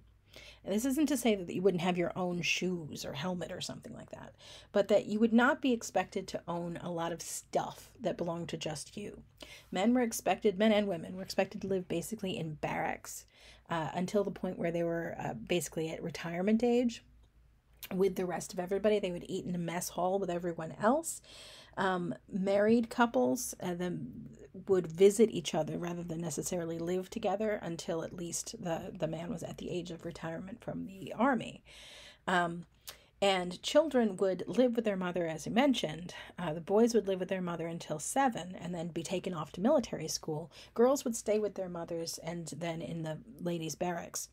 And this isn't to say that you wouldn't have your own shoes or helmet or something like that, but that you would not be expected to own a lot of stuff that belonged to just you. Men and women were expected to live basically in barracks until the point where they were basically at retirement age with the rest of everybody. They would eat in a mess hall with everyone else. Married couples would visit each other rather than necessarily live together until at least the man was at the age of retirement from the army. And children would live with their mother, as I mentioned. The boys would live with their mother until 7 and then be taken off to military school. Girls would stay with their mothers and then in the ladies' barracks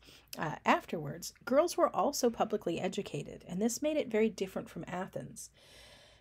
afterwards. Girls were also publicly educated, and this made it very different from Athens.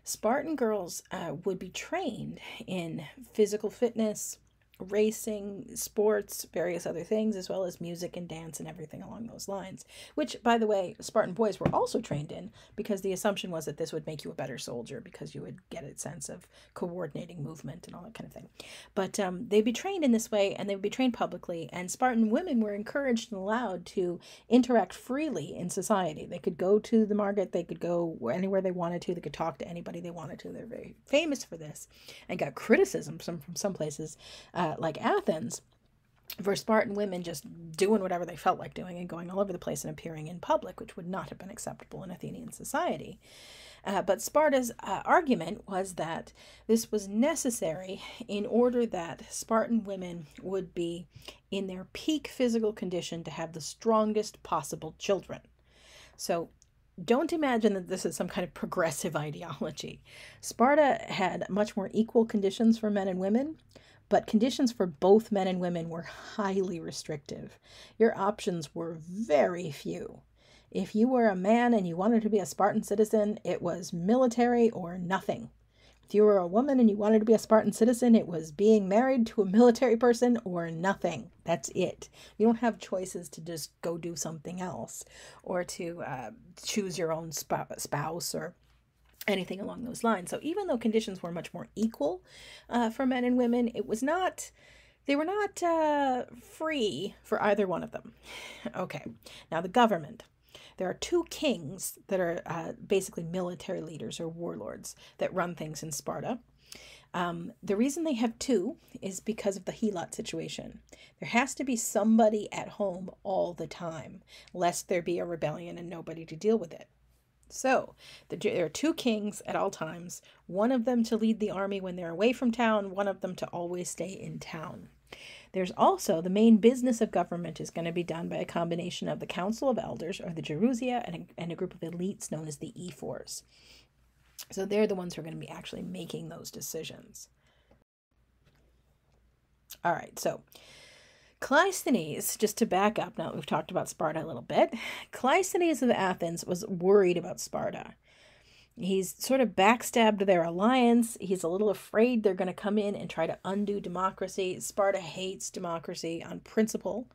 Spartan girls would be trained in physical fitness, racing, sports, various other things, as well as music and dance and everything along those lines, which, by the way, Spartan boys were also trained in, because the assumption was that this would make you a better soldier, because you would get a sense of coordinating movement and all that kind of thing. But they'd be trained in this way, and they would be trained publicly, and Spartan women were encouraged and allowed to interact freely in society. They could go to the market, they could go anywhere they wanted to, they could talk to anybody they wanted to. They're very famous for this, and got criticism from some places, like Athens, for Spartan women just doing whatever they felt like doing and going all over the place and appearing in public, which would not have been acceptable in Athenian society. But Sparta's argument was that this was necessary in order that Spartan women would be in their peak physical condition to have the strongest possible children. So don't imagine that this is some kind of progressive ideology. Sparta had much more equal conditions for men and women, but conditions for both men and women were highly restrictive. Your options were very few. If you were a man and you wanted to be a Spartan citizen, it was military or nothing. If you were a woman and you wanted to be a Spartan citizen, it was being married to a military person or nothing. That's it. You don't have choices to just go do something else, or to choose your own spouse or anything along those lines. So even though conditions were much more equal for men and women, they were not free for either one of them. Okay, now the government. There are two kings that are basically military leaders or warlords that run things in Sparta. The reason they have two is because of the helot situation. There has to be somebody at home all the time, lest there be a rebellion and nobody to deal with it. So there are two kings at all times, one of them to lead the army when they're away from town, one of them to always stay in town. There's also the main business of government is going to be done by a combination of the Council of Elders, or the Gerousia, and a group of elites known as the Ephors. So they're the ones who are going to be actually making those decisions. All right, so Cleisthenes, just to back up, now that we've talked about Sparta a little bit, Cleisthenes of Athens was worried about Sparta. He's sort of backstabbed their alliance. He's a little afraid they're going to come in and try to undo democracy. Sparta hates democracy on principle.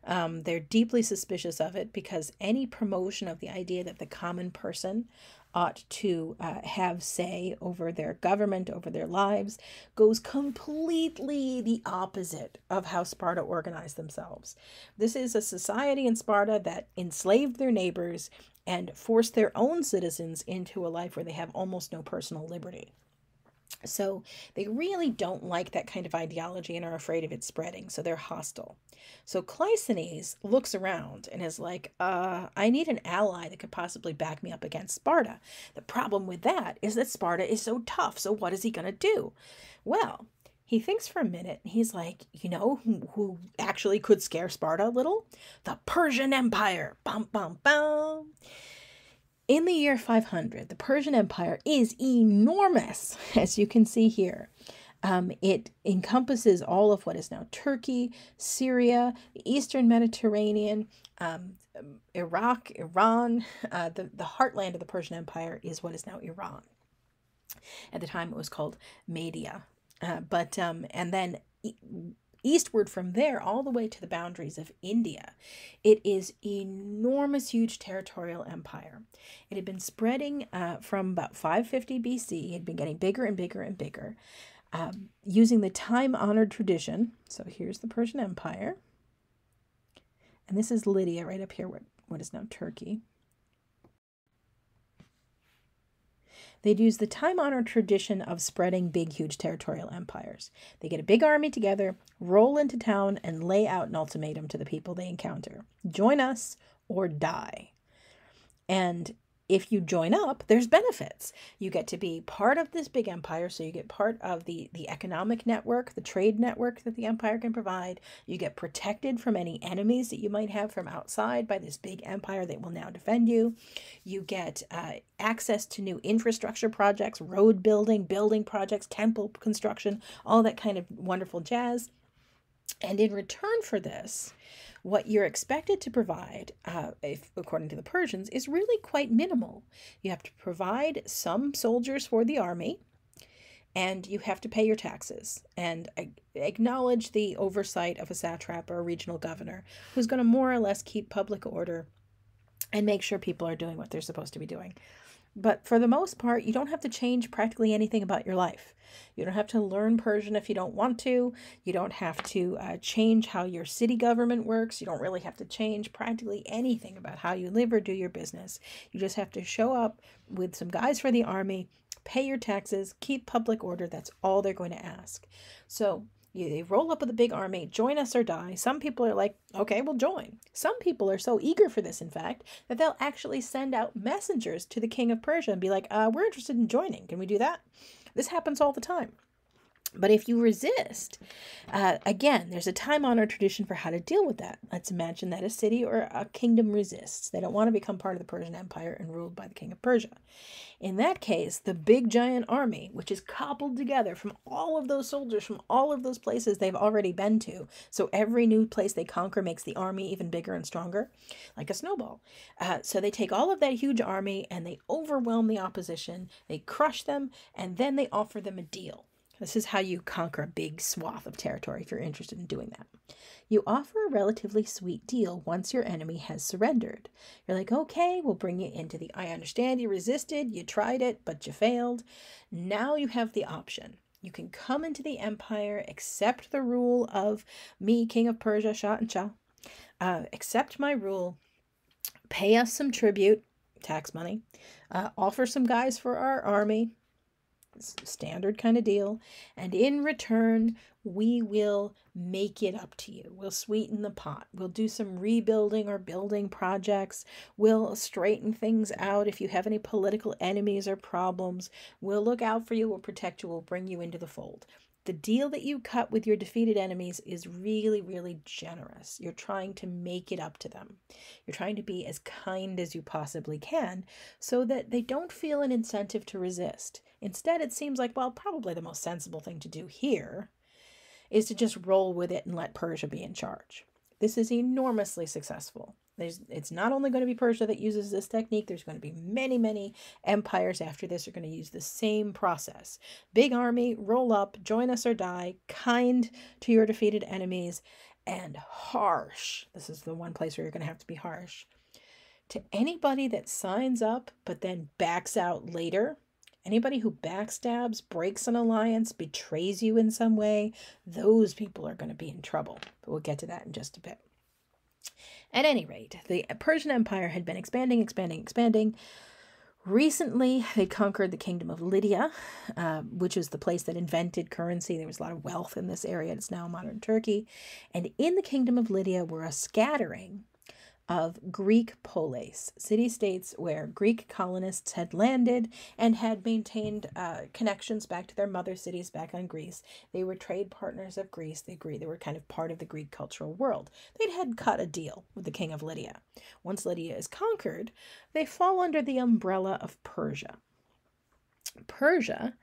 They're deeply suspicious of it, because any promotion of the idea that the common person ought to have say over their government, over their lives, goes completely the opposite of how Sparta organized themselves. This is a society in Sparta that enslaved their neighbors and forced their own citizens into a life where they have almost no personal liberty. So they really don't like that kind of ideology and are afraid of it spreading, so they're hostile. So Cleisthenes looks around and is like, I need an ally that could possibly back me up against Sparta. The problem with that is that Sparta is so tough, so what is he going to do? Well, he thinks for a minute, and he's like, you know, who actually could scare Sparta a little? The Persian Empire. Bum, bum, bum. In the year 500, the Persian Empire is enormous, as you can see here. It encompasses all of what is now Turkey, Syria, the Eastern Mediterranean, Iraq, Iran. The heartland of the Persian Empire is what is now Iran. At the time, it was called Media. And then eastward from there, all the way to the boundaries of India, it is enormous, huge territorial empire. It had been spreading from about 550 BC. It had been getting bigger and bigger and bigger, using the time-honored tradition. So here's the Persian Empire. And this is Lydia right up here, what is now Turkey. They'd use the time-honored tradition of spreading big, huge territorial empires. They get a big army together, roll into town, and lay out an ultimatum to the people they encounter. Join us or die. And if you join up, there's benefits. You get to be part of this big empire, so you get part of the economic network, the trade network that the empire can provide. You get protected from any enemies that you might have from outside by this big empire that will now defend you. You get access to new infrastructure projects, road building projects, temple construction, all that kind of wonderful jazz. And in return for this, what you're expected to provide, according to the Persians, is really quite minimal. You have to provide some soldiers for the army, and you have to pay your taxes and acknowledge the oversight of a satrap or a regional governor who's going to more or less keep public order and make sure people are doing what they're supposed to be doing. But for the most part, you don't have to change practically anything about your life. You don't have to learn Persian if you don't want to. You don't have to change how your city government works. You don't really have to change practically anything about how you live or do your business. You just have to show up with some guys for the army, pay your taxes, keep public order. That's all they're going to ask. So they roll up with a big army, join us or die. Some people are like, okay, we'll join. Some people are so eager for this, in fact, that they'll actually send out messengers to the king of Persia and be like, we're interested in joining. Can we do that? This happens all the time. But if you resist, again, there's a time-honored tradition for how to deal with that. Let's imagine that a city or a kingdom resists. They don't want to become part of the Persian Empire and ruled by the king of Persia. In that case, the big giant army, which is cobbled together from all of those soldiers from all of those places they've already been to, so every new place they conquer makes the army even bigger and stronger, like a snowball. So they take all of that huge army and they overwhelm the opposition, they crush them, and then they offer them a deal. This is how you conquer a big swath of territory if you're interested in doing that. You offer a relatively sweet deal once your enemy has surrendered. You're like, okay, we'll bring you into the, I understand you resisted, you tried it, but you failed. Now you have the option. You can come into the empire, accept the rule of me, king of Persia, Shah and Shah, accept my rule, pay us some tribute, tax money, offer some guys for our army, standard kind of deal, and in return we will make it up to you. We'll sweeten the pot. We'll do some rebuilding or building projects. We'll straighten things out if you have any political enemies or problems. We'll look out for you. We'll protect you. We'll bring you into the fold. The deal that you cut with your defeated enemies is really, really generous. You're trying to make it up to them. You're trying to be as kind as you possibly can so that they don't feel an incentive to resist. Instead, it seems like, well, probably the most sensible thing to do here is to just roll with it and let Persia be in charge. This is enormously successful. It's not only going to be Persia that uses this technique. There's going to be many, many empires after this are going to use the same process. Big army, roll up, join us or die, kind to your defeated enemies, and harsh. This is the one place where you're going to have to be harsh. To anybody that signs up but then backs out later, anybody who backstabs, breaks an alliance, betrays you in some way, those people are going to be in trouble. But we'll get to that in just a bit. At any rate, the Persian Empire had been expanding. Recently, they conquered the kingdom of Lydia, which was the place that invented currency. There was a lot of wealth in this area. It's now modern Turkey. And in the kingdom of Lydia were a scattering of Greek polis, city-states where Greek colonists had landed and had maintained connections back to their mother cities back on Greece. They were trade partners of Greece. They were kind of part of the Greek cultural world. They'd had cut a deal with the king of Lydia. Once Lydia is conquered, they fall under the umbrella of Persia. Persia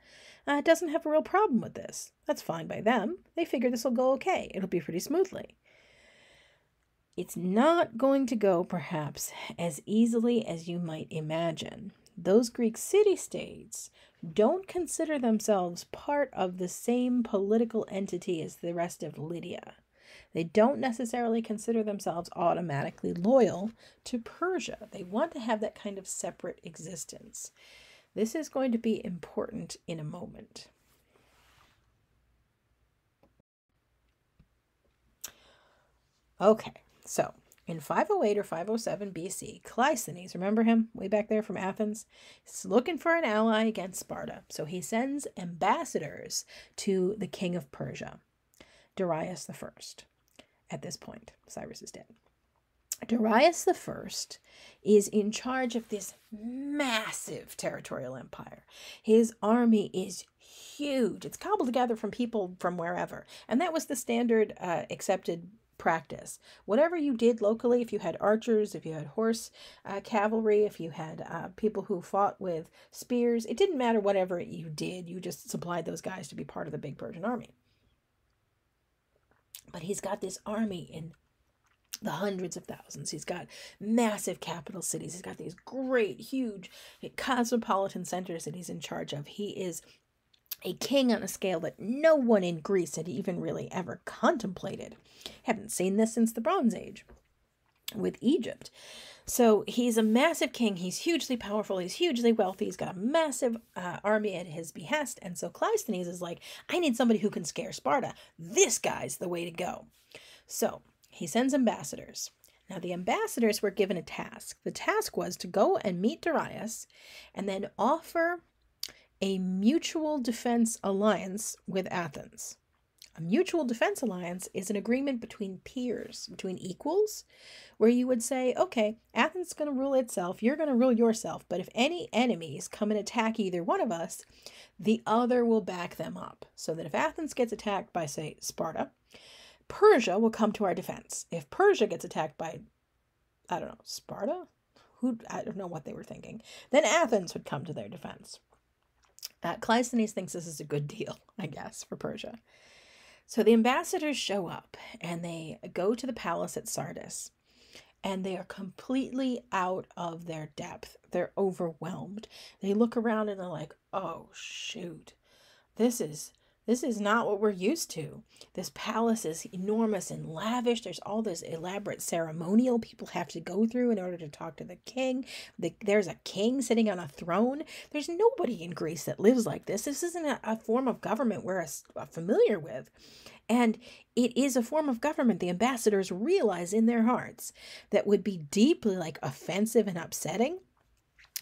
doesn't have a real problem with this. That's fine by them. They figure this will go okay. It'll be pretty smoothly. It's not going to go, perhaps, as easily as you might imagine. Those Greek city-states don't consider themselves part of the same political entity as the rest of Lydia. They don't necessarily consider themselves automatically loyal to Persia. They want to have that kind of separate existence. This is going to be important in a moment. Okay. So, in 508 or 507 BC, Cleisthenes, remember him way back there from Athens? He's looking for an ally against Sparta. So he sends ambassadors to the king of Persia, Darius the First. At this point, Cyrus is dead. Darius the First is in charge of this massive territorial empire. His army is huge. It's cobbled together from people from wherever. And that was the standard accepted practice. Whatever you did locally, if you had archers, if you had horse cavalry, if you had people who fought with spears, it didn't matter whatever you did. You just supplied those guys to be part of the big Persian army. But he's got this army in the hundreds of thousands. He's got massive capital cities. He's got these great, huge cosmopolitan centers that he's in charge of. He is a king on a scale that no one in Greece had even really ever contemplated. Haven't seen this since the Bronze Age with Egypt. So he's a massive king. He's hugely powerful. He's hugely wealthy. He's got a massive army at his behest. And so Cleisthenes is like, I need somebody who can scare Sparta. This guy's the way to go. So he sends ambassadors. Now the ambassadors were given a task. The task was to go and meet Darius and then offer a mutual defense alliance with Athens. A mutual defense alliance is an agreement between peers, between equals, where you would say, okay, Athens is going to rule itself, you're going to rule yourself, but if any enemies come and attack either one of us, the other will back them up. So that if Athens gets attacked by, say, Sparta, Persia will come to our defense. If Persia gets attacked by, I don't know, Sparta? I don't know what they were thinking. Then Athens would come to their defense. Cleisthenes thinks this is a good deal, I guess, for Persia. So the ambassadors show up and they go to the palace at Sardis and they are completely out of their depth. They're overwhelmed. They look around and they're like, oh, shoot, this is not what we're used to. This palace is enormous and lavish. There's all this elaborate ceremonial people have to go through in order to talk to the king. There's a king sitting on a throne. There's nobody in Greece that lives like this. This isn't a form of government we're familiar with. And it is a form of government the ambassadors realize in their hearts that would be deeply offensive and upsetting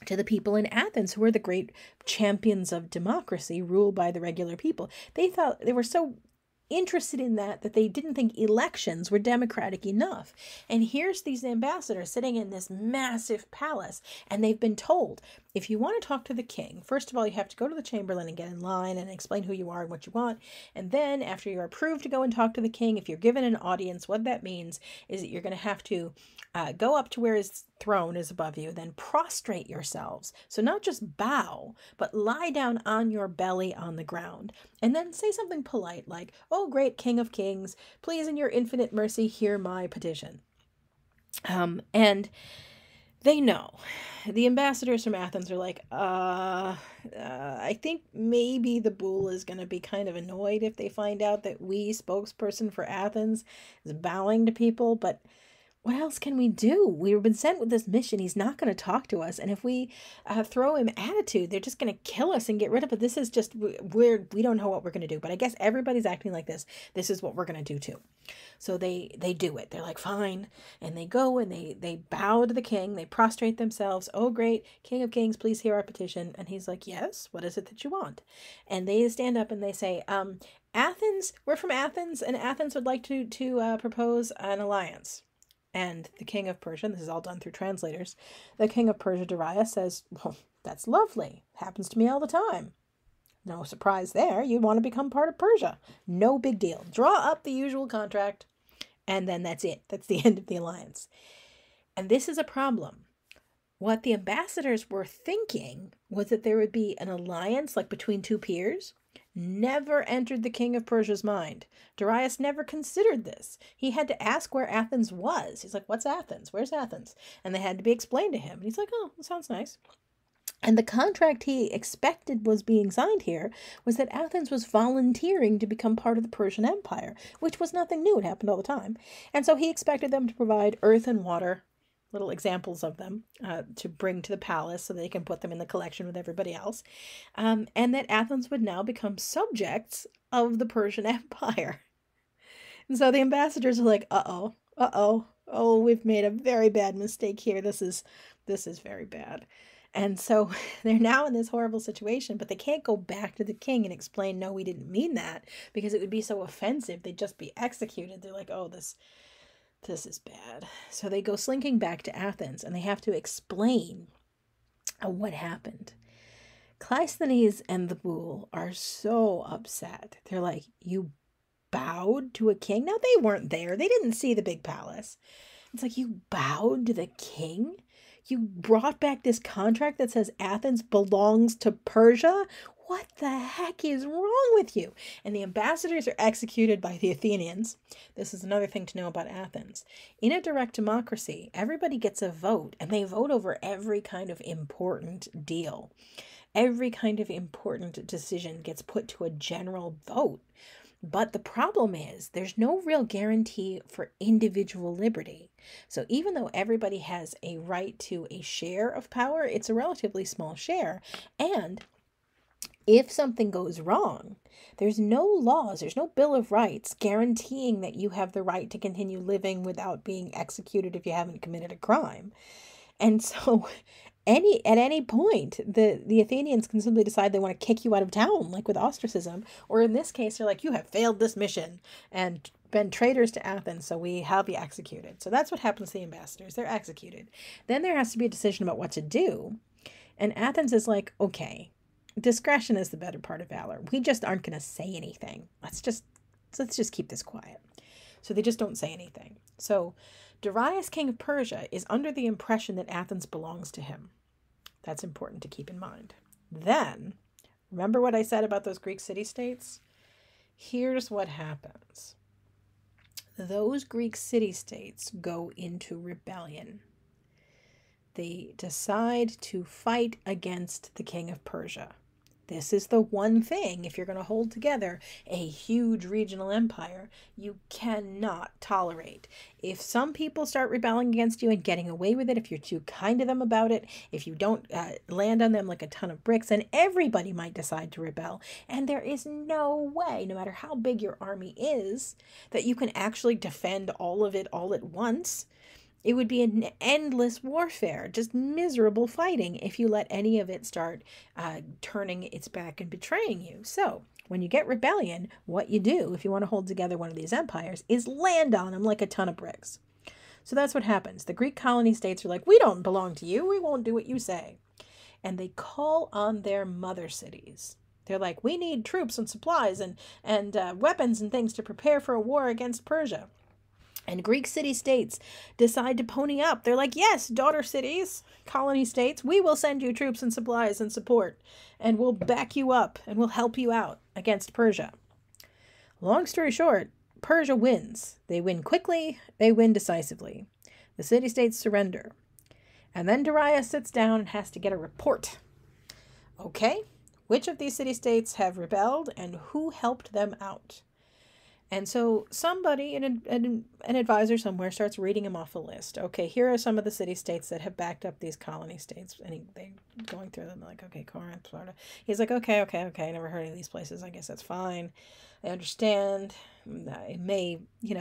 to the people in Athens, who are the great champions of democracy ruled by the regular people. They thought they were so interested in that they didn't think elections were democratic enough. And here's these ambassadors sitting in this massive palace, and they've been told, if you want to talk to the king, first of all, you have to go to the chamberlain and get in line and explain who you are and what you want. And then after you're approved to go and talk to the king, if you're given an audience, what that means is that you're going to have to go up to where his throne is above you, then prostrate yourselves. So not just bow, but lie down on your belly on the ground. And then say something polite like, oh, great King of Kings, please in your infinite mercy hear my petition. And they know. The ambassadors from Athens are like, I think maybe the bull is going to be kind of annoyed if they find out that we, spokesperson for Athens, is bowing to people, but what else can we do? We've been sent with this mission. He's not going to talk to us. And if we throw him attitude, they're just going to kill us and get rid of it. This is just weird. We don't know what we're going to do. But I guess everybody's acting like this. This is what we're going to do too. So they do it. They're like, fine. And they go and they bow to the king. They prostrate themselves. Oh, great. King of Kings, please hear our petition. And he's like, yes, what is it that you want? And they stand up and they say, Athens, we're from Athens, and Athens would like to propose an alliance. And the king of Persia, and this is all done through translators, the king of Persia, Darius, says, well, that's lovely. Happens to me all the time. No surprise there. You want to become part of Persia. No big deal. Draw up the usual contract, and then that's it. That's the end of the alliance. And this is a problem. What the ambassadors were thinking was that there would be an alliance between two peers. Never entered the king of Persia's mind. Darius never considered this. He had to ask where Athens was. He's like, what's Athens? Where's Athens? And they had to be explained to him. And he's like, oh, that sounds nice. And the contract he expected was being signed here was that Athens was volunteering to become part of the Persian Empire, which was nothing new. It happened all the time. And so he expected them to provide earth and water, little examples of them, to bring to the palace so they can put them in the collection with everybody else, and that Athens would now become subjects of the Persian Empire. And so the ambassadors are like, oh, we've made a very bad mistake here. This is very bad. And so they're now in this horrible situation, but they can't go back to the king and explain, no, we didn't mean that, because it would be so offensive. They'd just be executed. They're like, oh, this is bad. So they go slinking back to Athens and they have to explain what happened. Cleisthenes and the bull are so upset. They're like, you bowed to a king? Now, they weren't there. They didn't see the big palace. It's like, you bowed to the king? You brought back this contract that says Athens belongs to Persia? What the heck is wrong with you? And the ambassadors are executed by the Athenians. This is another thing to know about Athens. In a direct democracy, everybody gets a vote, and they vote over every kind of important deal. Every kind of important decision gets put to a general vote. But the problem is there's no real guarantee for individual liberty. So even though everybody has a right to a share of power, it's a relatively small share. And if something goes wrong, there's no laws, there's no Bill of Rights guaranteeing that you have the right to continue living without being executed if you haven't committed a crime. And so at any point, the Athenians can simply decide they want to kick you out of town, like with ostracism, or in this case, they're like, you have failed this mission and been traitors to Athens, so we have you executed. So that's what happens to the ambassadors. They're executed. Then there has to be a decision about what to do. And Athens is like, okay, discretion is the better part of valor. We just aren't going to say anything. Let's just keep this quiet. So they just don't say anything. So Darius, king of Persia, is under the impression that Athens belongs to him. That's important to keep in mind. Then, remember what I said about those Greek city-states? Here's what happens. Those Greek city-states go into rebellion. They decide to fight against the king of Persia. This is the one thing, if you're going to hold together a huge regional empire, you cannot tolerate. If some people start rebelling against you and getting away with it, if you're too kind to them about it, if you don't land on them like a ton of bricks, then everybody might decide to rebel. And there is no way, no matter how big your army is, that you can actually defend all of it all at once. It would be an endless warfare, just miserable fighting if you let any of it start turning its back and betraying you. So when you get rebellion, what you do if you want to hold together one of these empires is land on them like a ton of bricks. So that's what happens. The Greek colony states are like, we don't belong to you. We won't do what you say. And they call on their mother cities. They're like, we need troops and supplies and weapons and things to prepare for a war against Persia. And Greek city-states decide to pony up. They're like, yes, daughter cities, colony states, we will send you troops and supplies and support, and we'll back you up, and we'll help you out against Persia. Long story short, Persia wins. They win quickly, they win decisively. The city-states surrender. And then Darius sits down and has to get a report. Okay, which of these city-states have rebelled, and who helped them out? And so somebody, an advisor somewhere, starts reading him off a list. Okay, here are some of the city-states that have backed up these colony states. And they going through them like, okay, Corinth, Sparta. He's like, okay, I never heard of these places. I guess that's fine. I understand. I may,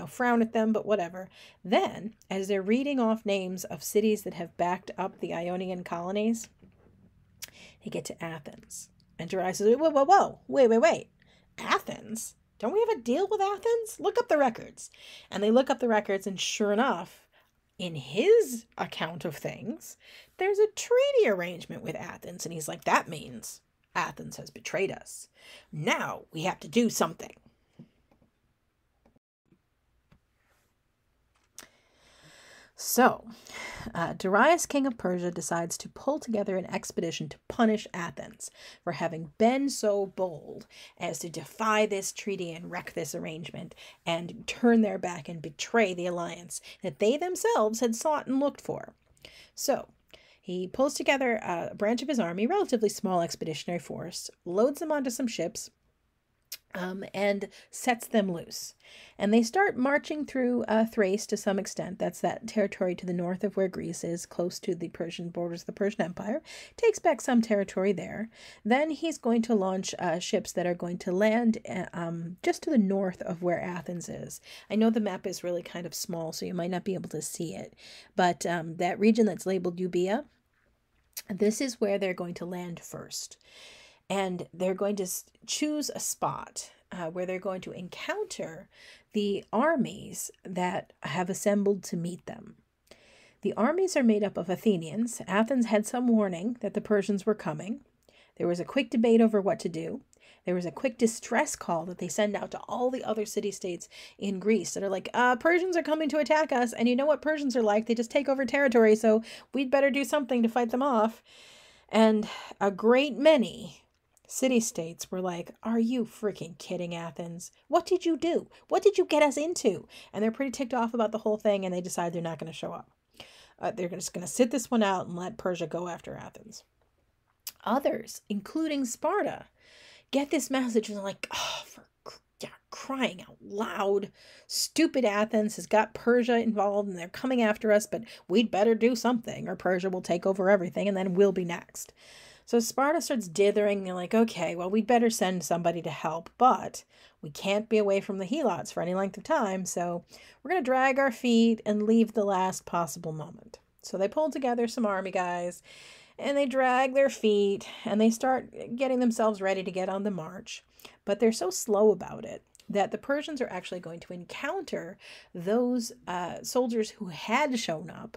frown at them, but whatever. Then, as they're reading off names of cities that have backed up the Ionian colonies, they get to Athens. And Darius says, whoa, wait. Athens? Don't we have a deal with Athens? Look up the records. And they look up the records, and sure enough, in his account of things, there's a treaty arrangement with Athens. And he's like, that means Athens has betrayed us. Now we have to do something. So, Darius, king of Persia, decides to pull together an expedition to punish Athens for having been so bold as to defy this treaty and wreck this arrangement and turn their back and betray the alliance that they themselves had sought and looked for. So, he pulls together a branch of his army, relatively small expeditionary force, loads them onto some ships, and sets them loose. And they start marching through Thrace to some extent. That's that territory to the north of where Greece is, close to the Persian borders of the Persian Empire. Takes back some territory there. Then he's going to launch ships that are going to land just to the north of where Athens is. I know the map is really kind of small, so you might not be able to see it. But that region that's labeled Euboea, this is where they're going to land first. And they're going to choose a spot where they're going to encounter the armies that have assembled to meet them. The armies are made up of Athenians. Athens had some warning that the Persians were coming. There was a quick debate over what to do. There was a quick distress call that they send out to all the other city-states in Greece that are like, Persians are coming to attack us. And you know what Persians are like. They just take over territory, so we'd better do something to fight them off. And a great many city-states were like, are you freaking kidding, Athens? What did you do? What did you get us into? And they're pretty ticked off about the whole thing, and they decide they're not going to show up. They're just going to sit this one out and let Persia go after Athens. Others, including Sparta, get this message and they're like, oh, crying out loud, stupid Athens has got Persia involved and they're coming after us, but we'd better do something or Persia will take over everything and then we'll be next. So Sparta starts dithering. They're like, okay, well, we'd better send somebody to help, but we can't be away from the Helots for any length of time, so we're going to drag our feet and leave the last possible moment. So they pull together some army guys, and they drag their feet, and they start getting themselves ready to get on the march. But they're so slow about it that the Persians are actually going to encounter those soldiers who had shown up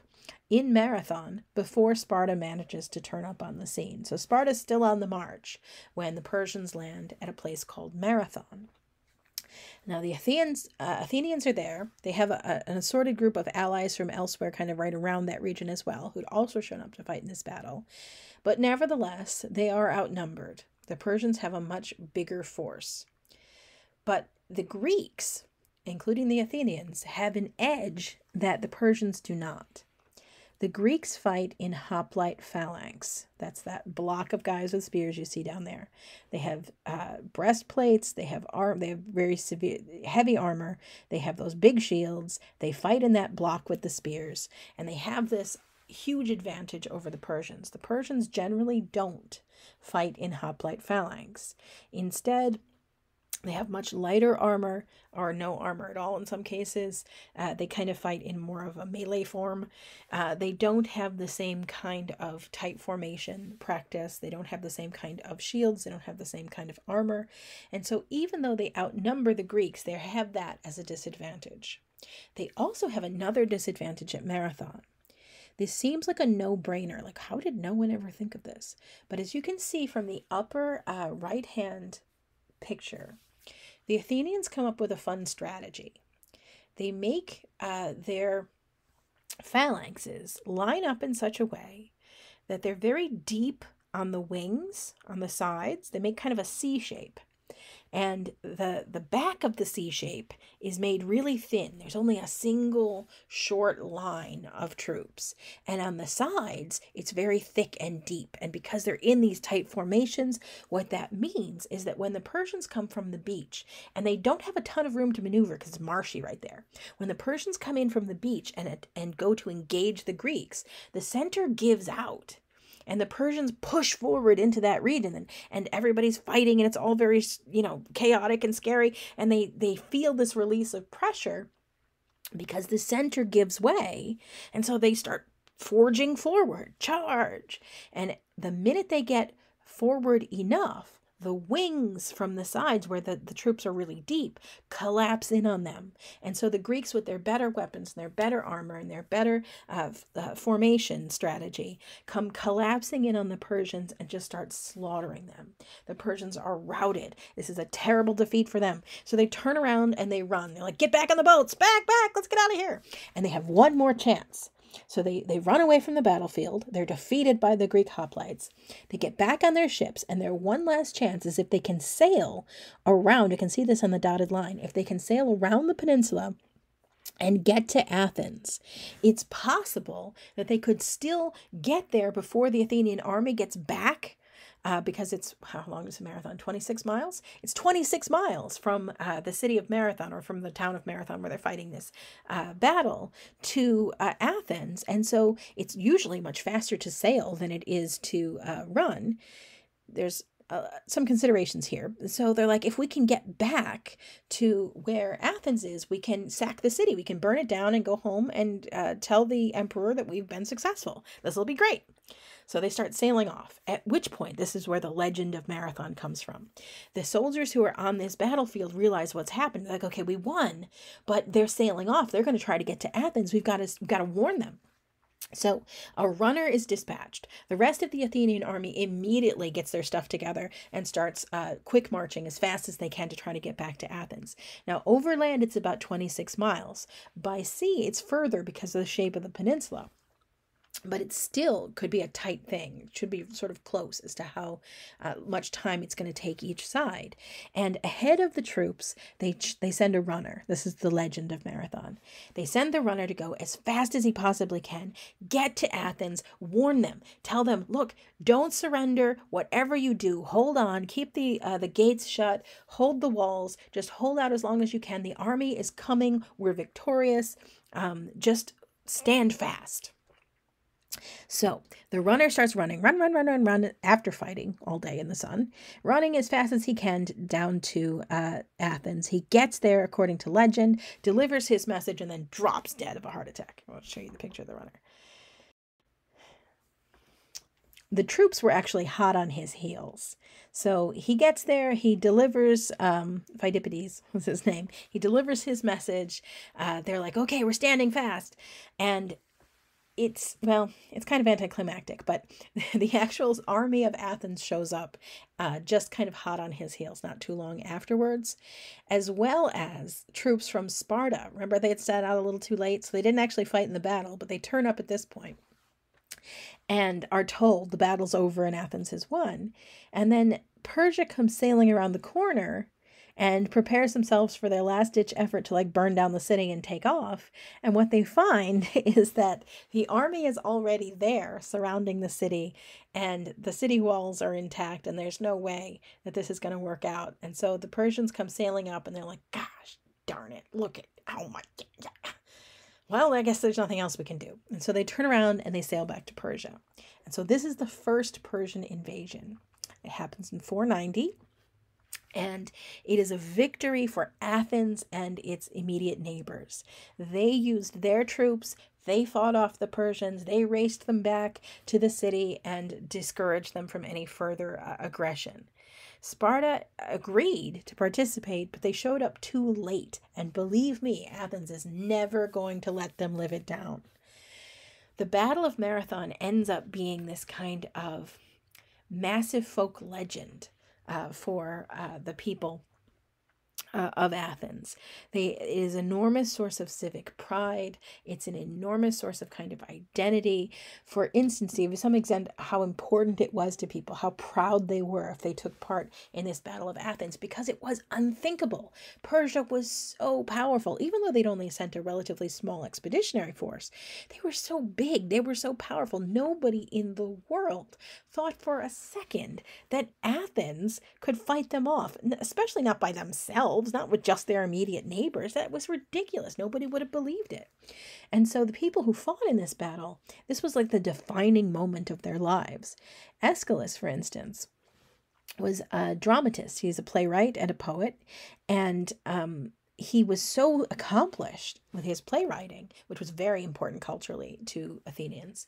in Marathon before Sparta manages to turn up on the scene. So Sparta's still on the march when the Persians land at a place called Marathon. Now the Athenians are there. They have an assorted group of allies from elsewhere kind of right around that region as well, who'd also shown up to fight in this battle. But nevertheless, they are outnumbered. The Persians have a much bigger force. But the Greeks, including the Athenians, have an edge that the Persians do not. The Greeks fight in hoplite phalanx. That's that block of guys with spears you see down there. They have breastplates. They have very severe, heavy armor. They have those big shields. They fight in that block with the spears, and they have this huge advantage over the Persians. The Persians generally don't fight in hoplite phalanx. Instead, they have much lighter armor, or no armor at all in some cases. They kind of fight in more of a melee form. They don't have the same kind of tight formation practice. They don't have the same kind of shields. They don't have the same kind of armor. And so even though they outnumber the Greeks, they have that as a disadvantage. They also have another disadvantage at Marathon. This seems like a no-brainer. Like, how did no one ever think of this? But as you can see from the upper right-hand picture, the Athenians come up with a fun strategy. They make their phalanxes line up in such a way that they're very deep on the wings, on the sides. They make kind of a C shape. And the back of the C shape is made really thin. There's only a single short line of troops. And on the sides, it's very thick and deep. And because they're in these tight formations, what that means is that when the Persians come from the beach, and they don't have a ton of room to maneuver because it's marshy right there. When the Persians come in from the beach and go to engage the Greeks, the center gives out. And the Persians push forward into that region, and everybody's fighting, and it's all very, chaotic and scary. And they feel this release of pressure because the center gives way. And so they start forging forward, charge. And the minute they get forward enough, the wings from the sides where the troops are really deep collapse in on them. And so the Greeks, with their better weapons and their better armor and their better formation strategy, come collapsing in on the Persians and just start slaughtering them. The Persians are routed. This is a terrible defeat for them. So they turn around and they run. They're like, get back on the boats, back, let's get out of here. And they have one more chance. So they run away from the battlefield. They're defeated by the Greek hoplites. They get back on their ships, and their one last chance is if they can sail around. You can see this on the dotted line. If they can sail around the peninsula and get to Athens, it's possible that they could still get there before the Athenian army gets back. Because it's, how long is a marathon? 26 miles? It's 26 miles from the city of Marathon, or from the town of Marathon where they're fighting this battle, to Athens. And so it's usually much faster to sail than it is to run. There's some considerations here. So they're like, if we can get back to where Athens is, we can sack the city. We can burn it down and go home and tell the emperor that we've been successful. This will be great. So they start sailing off, at which point, this is where the legend of Marathon comes from. The soldiers who are on this battlefield realize what's happened. They're like, okay, we won, but they're sailing off. They're going to try to get to Athens. We've got to warn them. So a runner is dispatched. The rest of the Athenian army immediately gets their stuff together and starts quick marching as fast as they can to try to get back to Athens. Now, overland, it's about 26 miles. By sea, it's further because of the shape of the peninsula. but it still could be a tight thing. It should be sort of close as to how much time it's going to take each side. And ahead of the troops, they send a runner. This is the legend of Marathon. They send the runner to go as fast as he possibly can, get to Athens, warn them, tell them, look, don't surrender. Whatever you do, hold on, keep the gates shut, hold the walls, just hold out as long as you can. The army is coming. We're victorious. Just stand fast. So the runner starts running, run after fighting all day in the sun, running as fast as he can down to Athens. He gets there, according to legend, delivers his message, and then drops dead of a heart attack. I'll show you the picture of the runner. The troops were actually hot on his heels. So he gets there, he delivers, Pheidippides was his name. He delivers his message. They're like, okay, we're standing fast. And it's kind of anticlimactic, but the actual army of Athens shows up just kind of hot on his heels not too long afterwards, as well as troops from Sparta. Remember, they had set out a little too late, so they didn't actually fight in the battle, but they turn up at this point and are told the battle's over and Athens has won. And then Persia comes sailing around the corner and prepares themselves for their last-ditch effort to burn down the city and take off. And what they find is that the army is already there surrounding the city, and the city walls are intact, and there's no way that this is going to work out. And so the Persians come sailing up, and they're like, gosh, darn it, look at, oh my God. Well, I guess there's nothing else we can do. And so they turn around and they sail back to Persia. And so this is the first Persian invasion. It happens in 490. And it is a victory for Athens and its immediate neighbors. They used their troops, they fought off the Persians, they raced them back to the city and discouraged them from any further aggression. Sparta agreed to participate, but they showed up too late. And believe me, Athens is never going to let them live it down. The Battle of Marathon ends up being this kind of massive folk legend for the people of Athens. It is an enormous source of civic pride. It's an enormous source of kind of identity. For instance, to some extent, how important it was to people, how proud they were if they took part in this Battle of Athens, because it was unthinkable. Persia was so powerful, even though they'd only sent a relatively small expeditionary force. They were so big, they were so powerful. Nobody in the world thought for a second that Athens could fight them off, especially not by themselves, not with just their immediate neighbors. That was ridiculous. Nobody would have believed it. And so the people who fought in this battle, this was like the defining moment of their lives. Aeschylus, for instance, was a dramatist. He's a playwright and a poet. And he was so accomplished with his playwriting, which was very important culturally to Athenians,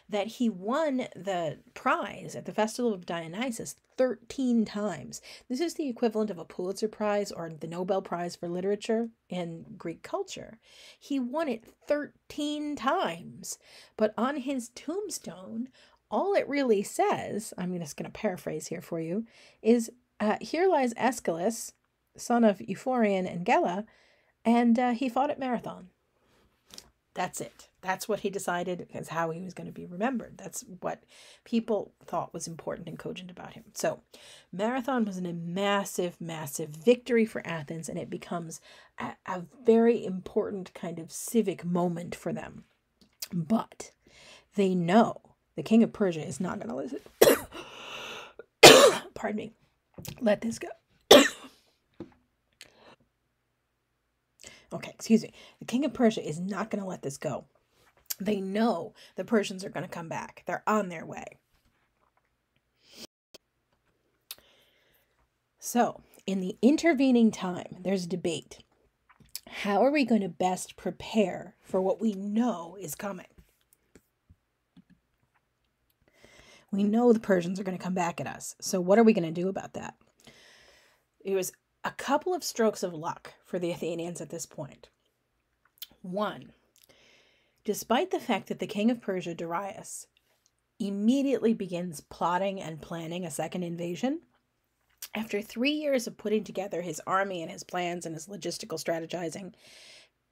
that he won the prize at the Festival of Dionysus 13 times. This is the equivalent of a Pulitzer Prize or the Nobel Prize for Literature in Greek culture. He won it 13 times, but on his tombstone, all it really says, I'm just going to paraphrase here for you, is here lies Aeschylus, son of Euphorion and Gela, and he fought at Marathon. That's it. That's what he decided is how he was going to be remembered. That's what people thought was important and cogent about him. So Marathon was a massive, massive victory for Athens, and it becomes a very important kind of civic moment for them. But they know the king of Persia is not going to listen. Pardon me. Let this go. Okay, excuse me. The king of Persia is not going to let this go. They know the Persians are going to come back. They're on their way. So, in the intervening time, there's debate. How are we going to best prepare for what we know is coming? We know the Persians are going to come back at us. So what are we going to do about that? It was a couple of strokes of luck for the Athenians at this point. One, despite the fact that the king of Persia, Darius, immediately begins plotting and planning a second invasion, after 3 years of putting together his army and his plans and his logistical strategizing,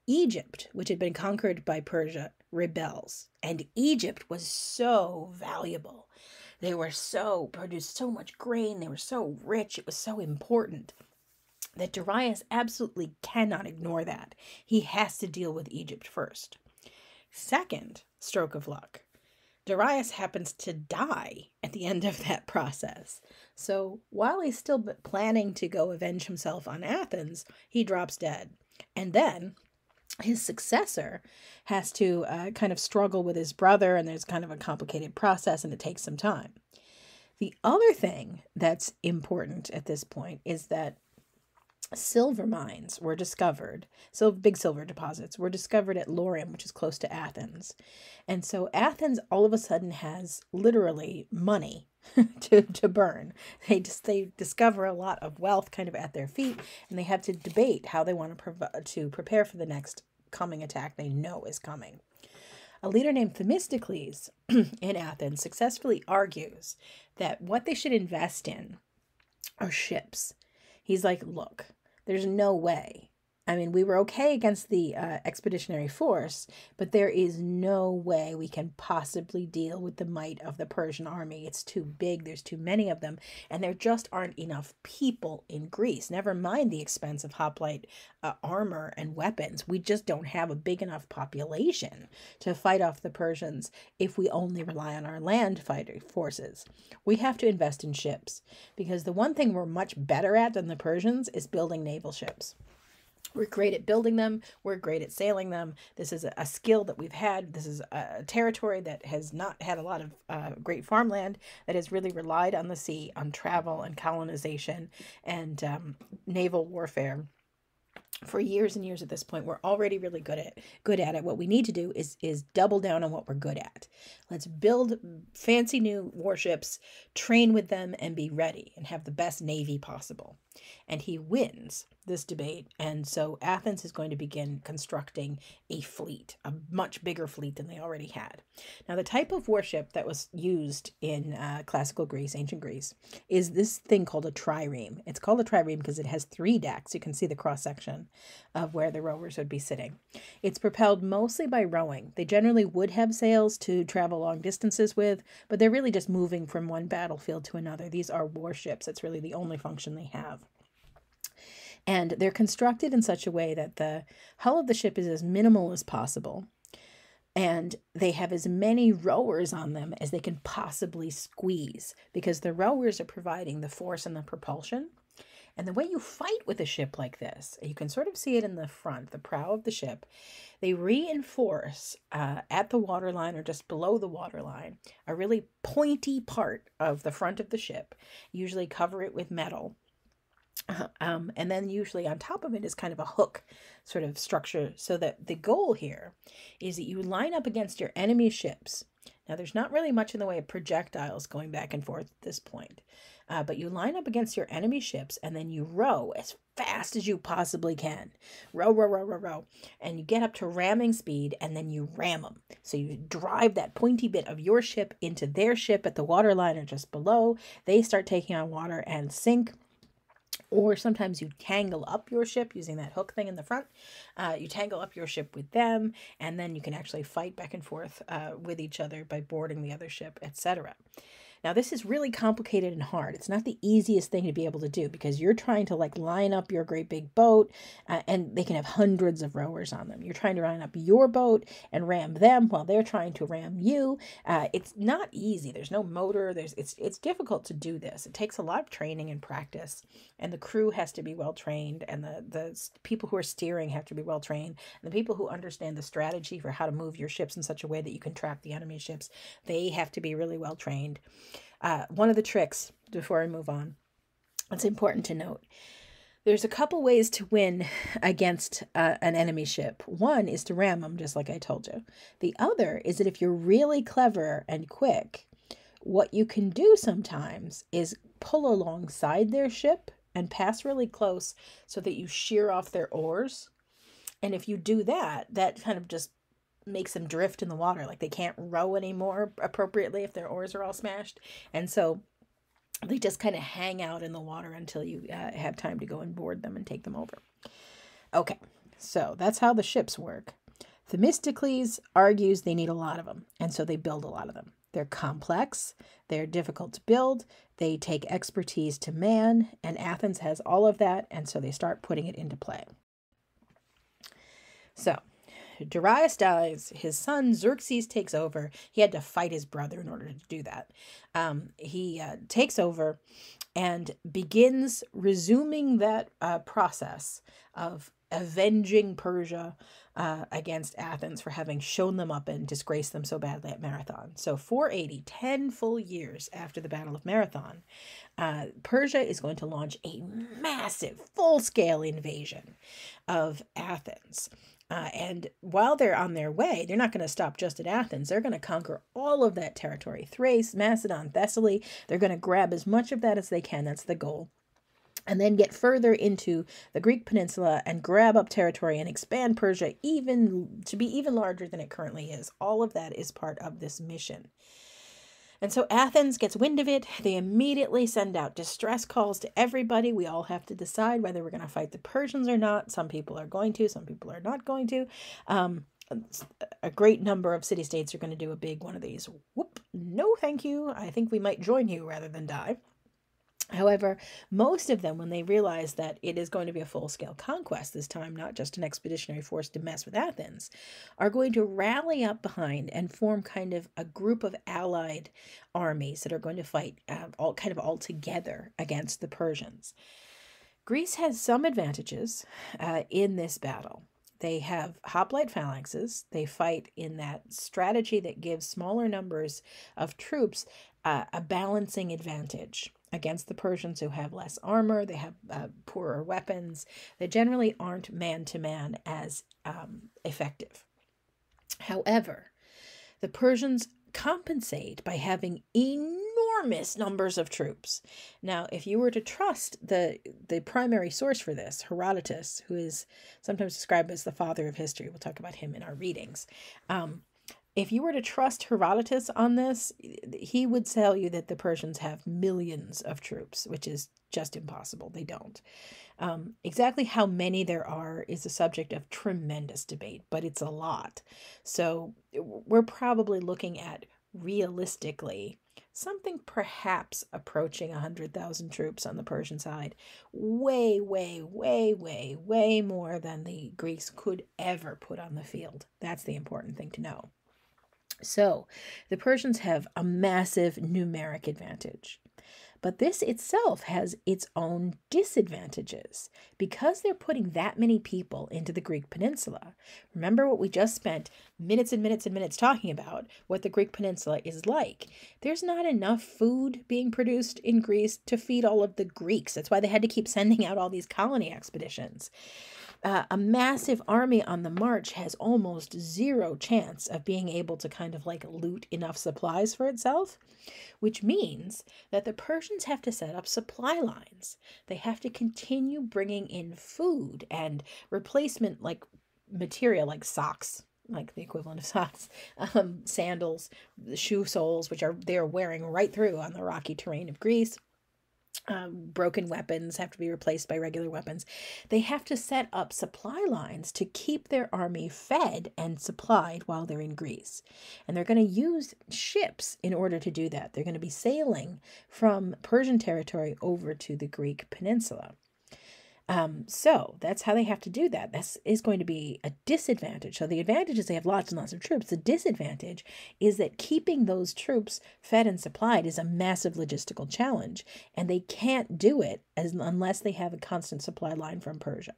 Egypt, which had been conquered by Persia, rebels. And Egypt was so valuable. They produced so much grain. They were so rich. It was so important that Darius absolutely cannot ignore that. He has to deal with Egypt first. Second stroke of luck, Darius happens to die at the end of that process. So while he's still planning to go avenge himself on Athens, he drops dead. And then his successor has to kind of struggle with his brother, and there's kind of a complicated process, and it takes some time. The other thing that's important at this point is that silver mines were discovered. So big silver deposits were discovered at Trireme, which is close to Athens. And so Athens all of a sudden has literally money to burn. They discover a lot of wealth kind of at their feet, and they have to debate how they want to prepare for the next coming attack they know is coming. A leader named Themistocles in Athens successfully argues that what they should invest in are ships. He's like, look, there's no way. I mean, we were okay against the expeditionary force, but there is no way we can possibly deal with the might of the Persian army. It's too big. There's too many of them. And there just aren't enough people in Greece. Never mind the expense of hoplite armor and weapons. We just don't have a big enough population to fight off the Persians if we only rely on our land fighter forces. We have to invest in ships, because the one thing we're much better at than the Persians is building naval ships. We're great at building them. We're great at sailing them. This is a skill that we've had. This is a territory that has not had a lot of great farmland, that has really relied on the sea, on travel and colonization and naval warfare for years and years at this point. We're already really good at it. What we need to do is double down on what we're good at. Let's build fancy new warships, train with them, and be ready, and have the best navy possible. And he wins this debate. And so Athens is going to begin constructing a fleet, a much bigger fleet than they already had. Now, the type of warship that was used in classical Greece, ancient Greece, is this thing called a trireme. It's called a trireme because it has 3 decks. You can see the cross-section of where the rowers would be sitting. It's propelled mostly by rowing. They generally would have sails to travel long distances with, but they're really just moving from one battlefield to another. These are warships. That's really the only function they have. And they're constructed in such a way that the hull of the ship is as minimal as possible. And they have as many rowers on them as they can possibly squeeze, because the rowers are providing the force and the propulsion. And the way you fight with a ship like this, you can sort of see it in the front, the prow of the ship. They reinforce at the waterline or just below the waterline a really pointy part of the front of the ship, usually cover it with metal. And then usually on top of it is kind of a hook sort of structure, so that the goal here is that you line up against your enemy ships. Now, there's not really much in the way of projectiles going back and forth at this point, but you line up against your enemy ships, and then you row as fast as you possibly can. Row, row, row, row, row. And you get up to ramming speed, and then you ram them. So you drive that pointy bit of your ship into their ship at the waterline or just below. They start taking on water and sink. Or sometimes you tangle up your ship using that hook thing in the front. You tangle up your ship with them, and then you can actually fight back and forth with each other by boarding the other ship, etc. Now, this is really complicated and hard. It's not the easiest thing to be able to do, because you're trying to line up your great big boat, and they can have hundreds of rowers on them. You're trying to line up your boat and ram them while they're trying to ram you. It's not easy. There's no motor. It's difficult to do this. It takes a lot of training and practice, and the crew has to be well trained, and the people who are steering have to be well trained, and the people who understand the strategy for how to move your ships in such a way that you can track the enemy ships, they have to be really well trained. One of the tricks, before I move on, it's important to note, there's a couple ways to win against an enemy ship. One is to ram them, just like I told you. The other is that if you're really clever and quick, what you can do sometimes is pull alongside their ship and pass really close so that you shear off their oars. And if you do that, that kind of just makes them drift in the water. Like, they can't row anymore appropriately if their oars are all smashed. And so they just kind of hang out in the water until you have time to go and board them and take them over. Okay, So that's how the ships work. Themistocles argues they need a lot of them, and so they build a lot of them. They're complex, they're difficult to build, they take expertise to man, and Athens has all of that, and so they start putting it into play. So, Darius dies, his son Xerxes takes over. He had to fight his brother in order to do that. He takes over and begins resuming that process of avenging Persia against Athens for having shown them up and disgraced them so badly at Marathon. So 480, 10 full years after the Battle of Marathon, Persia is going to launch a massive, full-scale invasion of Athens. And while they're on their way, they're not going to stop just at Athens. They're going to conquer all of that territory. Thrace, Macedon, Thessaly. They're going to grab as much of that as they can. That's the goal. And then get further into the Greek peninsula and grab up territory and expand Persia even to be even larger than it currently is. All of that is part of this mission. And so Athens gets wind of it. They immediately send out distress calls to everybody. We all have to decide whether we're going to fight the Persians or not. Some people are going to, some people are not going to. A great number of city-states are going to do a big one of these. Whoop, no thank you. I think we might join you rather than die. However, most of them, when they realize that it is going to be a full-scale conquest this time, not just an expeditionary force to mess with Athens, are going to rally up behind and form kind of a group of allied armies that are going to fight all together against the Persians. Greece has some advantages in this battle. They have hoplite phalanxes. They fight in that strategy that gives smaller numbers of troops a balancing advantage against the Persians, who have less armor. They have poorer weapons. They generally aren't man-to-man as effective. However, the Persians compensate by having enormous numbers of troops. Now, if you were to trust the primary source for this, Herodotus, who is sometimes described as the father of history, we'll talk about him in our readings. If you were to trust Herodotus on this, he would tell you that the Persians have millions of troops, which is just impossible. They don't. Exactly how many there are is a subject of tremendous debate, but it's a lot. So we're probably looking at, realistically, something perhaps approaching 100,000 troops on the Persian side. Way, way, way, way, way more than the Greeks could ever put on the field. That's the important thing to know. So, the Persians have a massive numeric advantage. But this itself has its own disadvantages because they're putting that many people into the Greek peninsula. Remember what we just spent minutes and minutes and minutes talking about, what the Greek peninsula is like. There's not enough food being produced in Greece to feed all of the Greeks. That's why they had to keep sending out all these colony expeditions. A massive army on the march has almost zero chance of being able to kind of like loot enough supplies for itself, which means that the Persians have to set up supply lines. They have to continue bringing in food and replacement like material like socks, like the equivalent of socks, sandals, the shoe soles, which they're wearing right through on the rocky terrain of Greece. Broken weapons have to be replaced by regular weapons. They have to set up supply lines to keep their army fed and supplied while they're in Greece. And they're going to use ships in order to do that. They're going to be sailing from Persian territory over to the Greek peninsula. So that's how they have to do that. This is going to be a disadvantage. So the advantage is they have lots and lots of troops. The disadvantage is that keeping those troops fed and supplied is a massive logistical challenge, and they can't do it unless they have a constant supply line from Persia.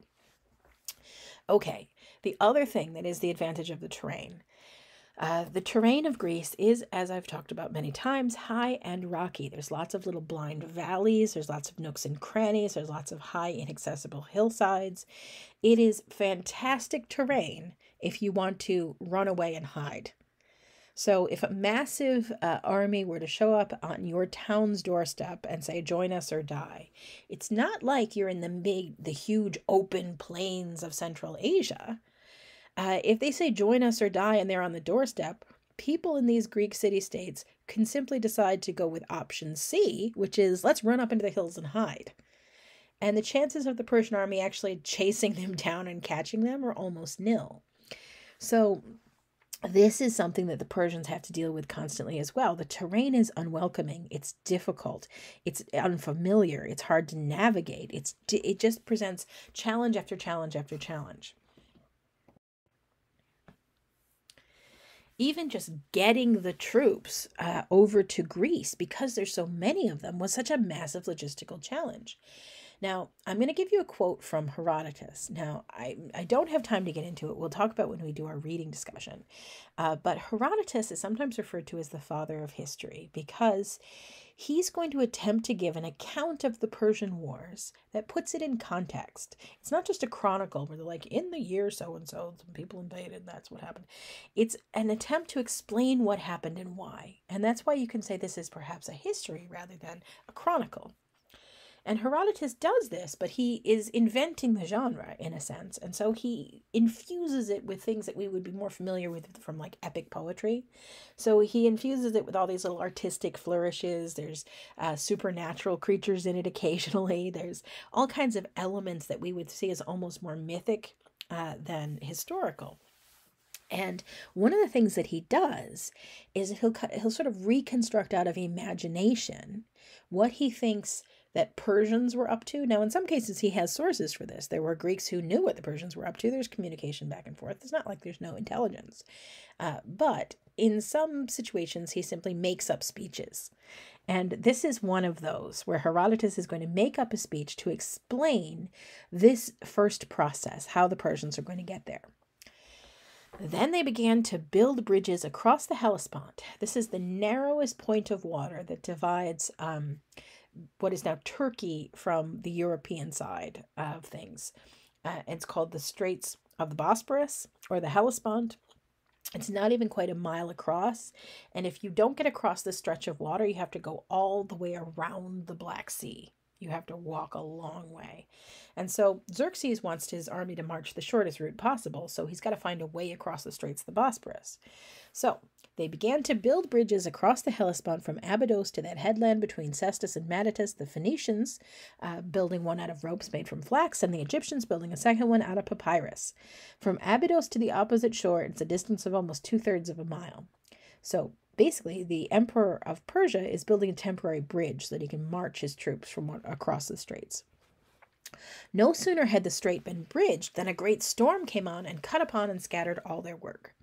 Okay, the other thing that is the advantage of the terrain. The terrain of Greece is, as I've talked about many times, high and rocky. There's lots of little blind valleys. There's lots of nooks and crannies. There's lots of high, inaccessible hillsides. It is fantastic terrain if you want to run away and hide. So if a massive army were to show up on your town's doorstep and say, join us or die, it's not like you're in the huge open plains of Central Asia. If they say join us or die and they're on the doorstep, people in these Greek city-states can simply decide to go with option C, which is let's run up into the hills and hide. And the chances of the Persian army actually chasing them down and catching them are almost nil. So this is something that the Persians have to deal with constantly as well. The terrain is unwelcoming. It's difficult. It's unfamiliar. It's hard to navigate. It just presents challenge after challenge after challenge. Even just getting the troops over to Greece, because there's so many of them, was such a massive logistical challenge. Now, I'm going to give you a quote from Herodotus. Now, I don't have time to get into it. We'll talk about when we do our reading discussion. But Herodotus is sometimes referred to as the father of history because he's going to attempt to give an account of the Persian Wars that puts it in context. It's not just a chronicle where they're like, in the year so-and-so, some people invaded, that's what happened. It's an attempt to explain what happened and why. And that's why you can say this is perhaps a history rather than a chronicle. And Herodotus does this, but he is inventing the genre in a sense. And so he infuses it with things that we would be more familiar with from like epic poetry. So he infuses it with all these little artistic flourishes. There's supernatural creatures in it occasionally. There's all kinds of elements that we would see as almost more mythic than historical. And one of the things that he does is he'll sort of reconstruct out of imagination what he thinks that Persians were up to. Now, in some cases, he has sources for this. There were Greeks who knew what the Persians were up to. There's communication back and forth. It's not like there's no intelligence. But in some situations, he simply makes up speeches. And this is one of those where Herodotus is going to make up a speech to explain this first process, how the Persians are going to get there. Then they began to build bridges across the Hellespont. This is the narrowest point of water that divides what is now Turkey from the European side of things. It's called the Straits of the Bosporus or the Hellespont. It's not even quite a mile across. And if you don't get across this stretch of water, you have to go all the way around the Black Sea. You have to walk a long way. And so Xerxes wants his army to march the shortest route possible, so he's got to find a way across the Straits of the Bosporus. So they began to build bridges across the Hellespont from Abydos to that headland between Sestus and Miletus, the Phoenicians building one out of ropes made from flax, and the Egyptians building a second one out of papyrus. From Abydos to the opposite shore, it's a distance of almost 2/3 of a mile. So basically, the emperor of Persia is building a temporary bridge so that he can march his troops from across the straits. No sooner had the strait been bridged than a great storm came on and cut upon and scattered all their work.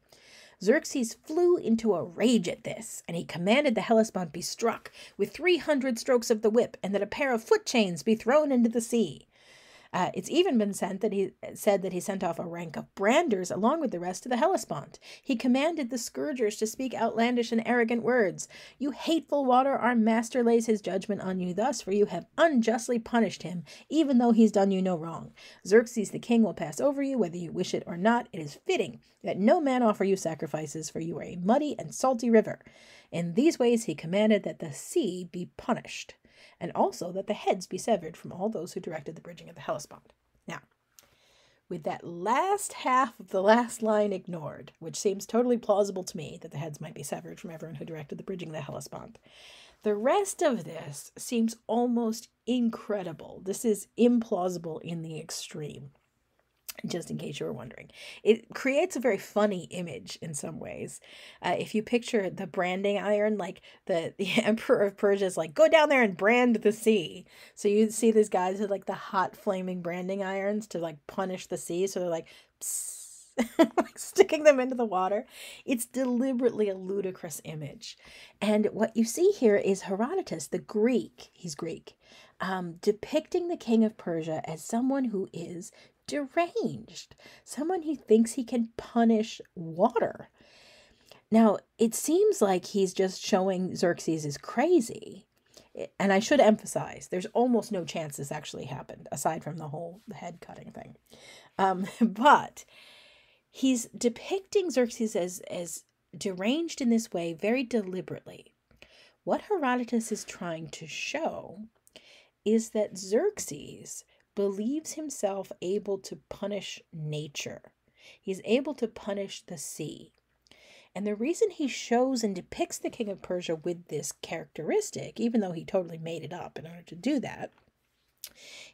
Xerxes flew into a rage at this, and he commanded the Hellespont be struck with 300 strokes of the whip, and that a pair of foot chains be thrown into the sea. It's even been said that he sent off a rank of branders along with the rest of the Hellespont. He commanded the scourgers to speak outlandish and arrogant words. You hateful water, our master lays his judgment on you thus, for you have unjustly punished him, even though he's done you no wrong. Xerxes the king will pass over you, whether you wish it or not. It is fitting that no man offer you sacrifices, for you are a muddy and salty river. In these ways he commanded that the sea be punished, and also that the heads be severed from all those who directed the bridging of the Hellespont. Now, with that last half of the last line ignored, which seems totally plausible to me that the heads might be severed from everyone who directed the bridging of the Hellespont, the rest of this seems almost incredible. This is implausible in the extreme. Just in case you were wondering. It creates a very funny image in some ways. If you picture the branding iron, like the emperor of Persia is like, go down there and brand the sea. So you see these guys with like the hot flaming branding irons to like punish the sea. So they're like, like sticking them into the water. It's deliberately a ludicrous image. And what you see here is Herodotus, the Greek, he's Greek, depicting the king of Persia as someone who is deranged, someone who thinks he can punish water. Now, it seems like he's just showing Xerxes is crazy. And I should emphasize, there's almost no chance this actually happened, aside from the whole head cutting thing. But he's depicting Xerxes as deranged in this way very deliberately. What Herodotus is trying to show is that Xerxes believes himself able to punish nature. He's able to punish the sea. And the reason he shows and depicts the king of Persia with this characteristic, even though he totally made it up in order to do that,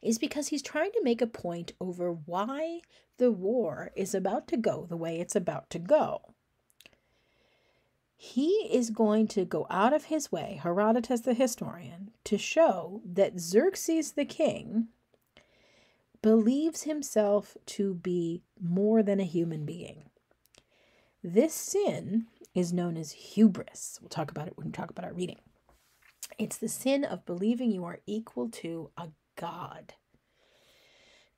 is because he's trying to make a point over why the war is about to go the way it's about to go. He is going to go out of his way, Herodotus the historian, to show that Xerxes the king believes himself to be more than a human being. This sin is known as hubris. We'll talk about it when we talk about our reading. It's the sin of believing you are equal to a god.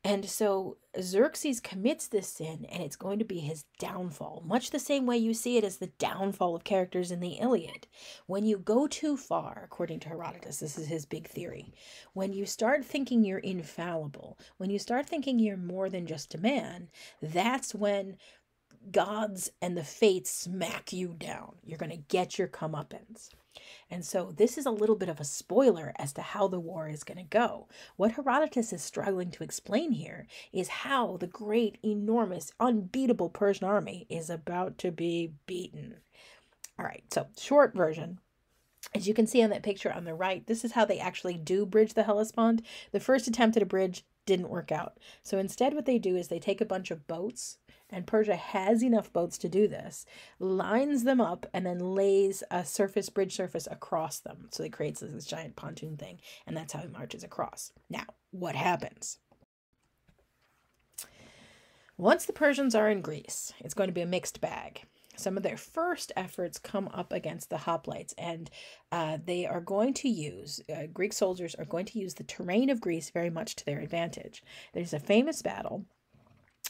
And so Xerxes commits this sin, and it's going to be his downfall, much the same way you see it as the downfall of characters in the Iliad. When you go too far, according to Herodotus, this is his big theory, when you start thinking you're infallible, when you start thinking you're more than just a man, that's when gods and the fates smack you down. You're going to get your comeuppance. And so this is a little bit of a spoiler as to how the war is going to go. What Herodotus is struggling to explain here is how the great, enormous, unbeatable Persian army is about to be beaten. All right, so short version. As you can see on that picture on the right, this is how they actually do bridge the Hellespont. The first attempt at a bridge didn't work out. So instead what they do is they take a bunch of boats, and Persia has enough boats to do this, lines them up, and then lays a bridge surface across them. So it creates this giant pontoon thing, and that's how it marches across. Now, what happens? Once the Persians are in Greece, it's going to be a mixed bag. Some of their first efforts come up against the hoplites, and they are going to use, Greek soldiers are going to use the terrain of Greece very much to their advantage. There's a famous battle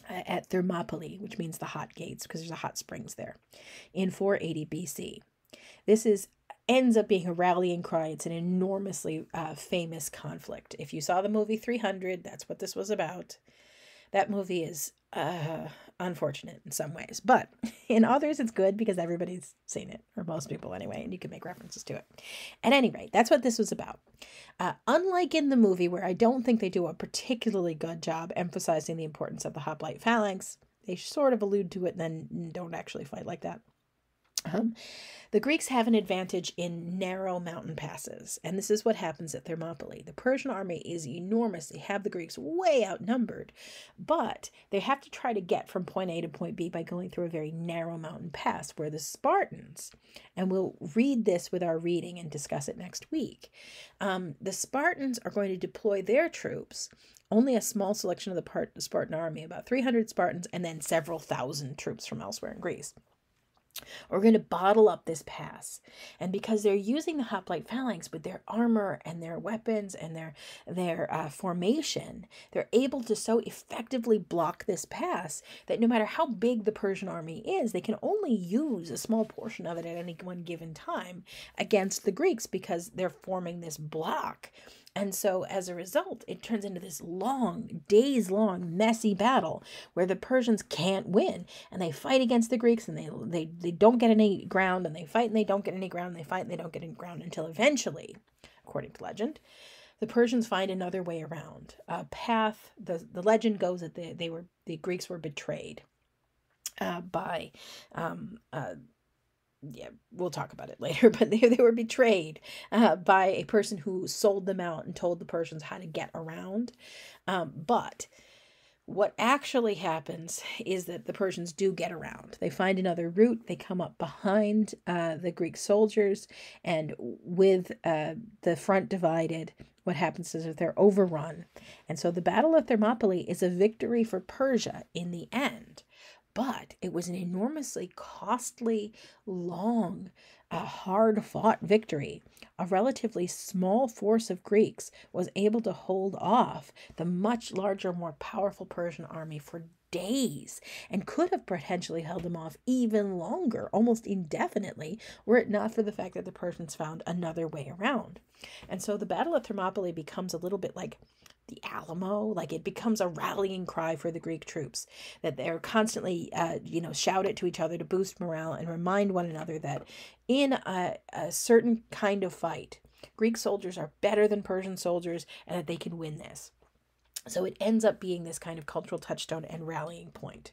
at Thermopylae, which means the hot gates, because there's a hot springs there, in 480 BC. This ends up being a rallying cry. It's an enormously famous conflict. If you saw the movie 300, that's what this was about. That movie is unfortunate in some ways, but in others it's good because everybody's seen it, or most people anyway, and you can make references to it. At any rate, that's what this was about. Unlike in the movie, where I don't think they do a particularly good job emphasizing the importance of the hoplite phalanx, they sort of allude to it and then don't actually fight like that. The Greeks have an advantage in narrow mountain passes, and this is what happens at Thermopylae. The Persian army is enormous. They have the Greeks way outnumbered, but they have to try to get from point A to point B by going through a very narrow mountain pass, where the Spartans, and we'll read this with our reading and discuss it next week, the Spartans are going to deploy their troops, only a small selection of the Spartan army, about 300 Spartans, and then several thousand troops from elsewhere in Greece. We're going to bottle up this pass. And because they're using the hoplite phalanx with their armor and their weapons and their formation, they're able to so effectively block this pass that no matter how big the Persian army is, they can only use a small portion of it at any one given time against the Greeks, because they're forming this block. And so as a result, it turns into this long, days-long, messy battle where the Persians can't win. And they fight against the Greeks, and they don't get any ground, and they fight and they don't get any ground, and they fight and they don't get any ground, until eventually, according to legend, the Persians find another way around. A path, the legend goes that the Greeks were betrayed by yeah, we'll talk about it later, but they were betrayed by a person who sold them out and told the Persians how to get around. But what actually happens is that the Persians do get around. They find another route. They come up behind the Greek soldiers, and with the front divided, what happens is that they're overrun. And so the Battle of Thermopylae is a victory for Persia in the end. But it was an enormously costly, long, hard-fought victory. A relatively small force of Greeks was able to hold off the much larger, more powerful Persian army for days, and could have potentially held them off even longer, almost indefinitely, were it not for the fact that the Persians found another way around. And so the Battle of Thermopylae becomes a little bit like the Alamo, like it becomes a rallying cry for the Greek troops, that they're constantly, shout it to each other to boost morale and remind one another that in a certain kind of fight, Greek soldiers are better than Persian soldiers, and that they can win this. So it ends up being this kind of cultural touchstone and rallying point.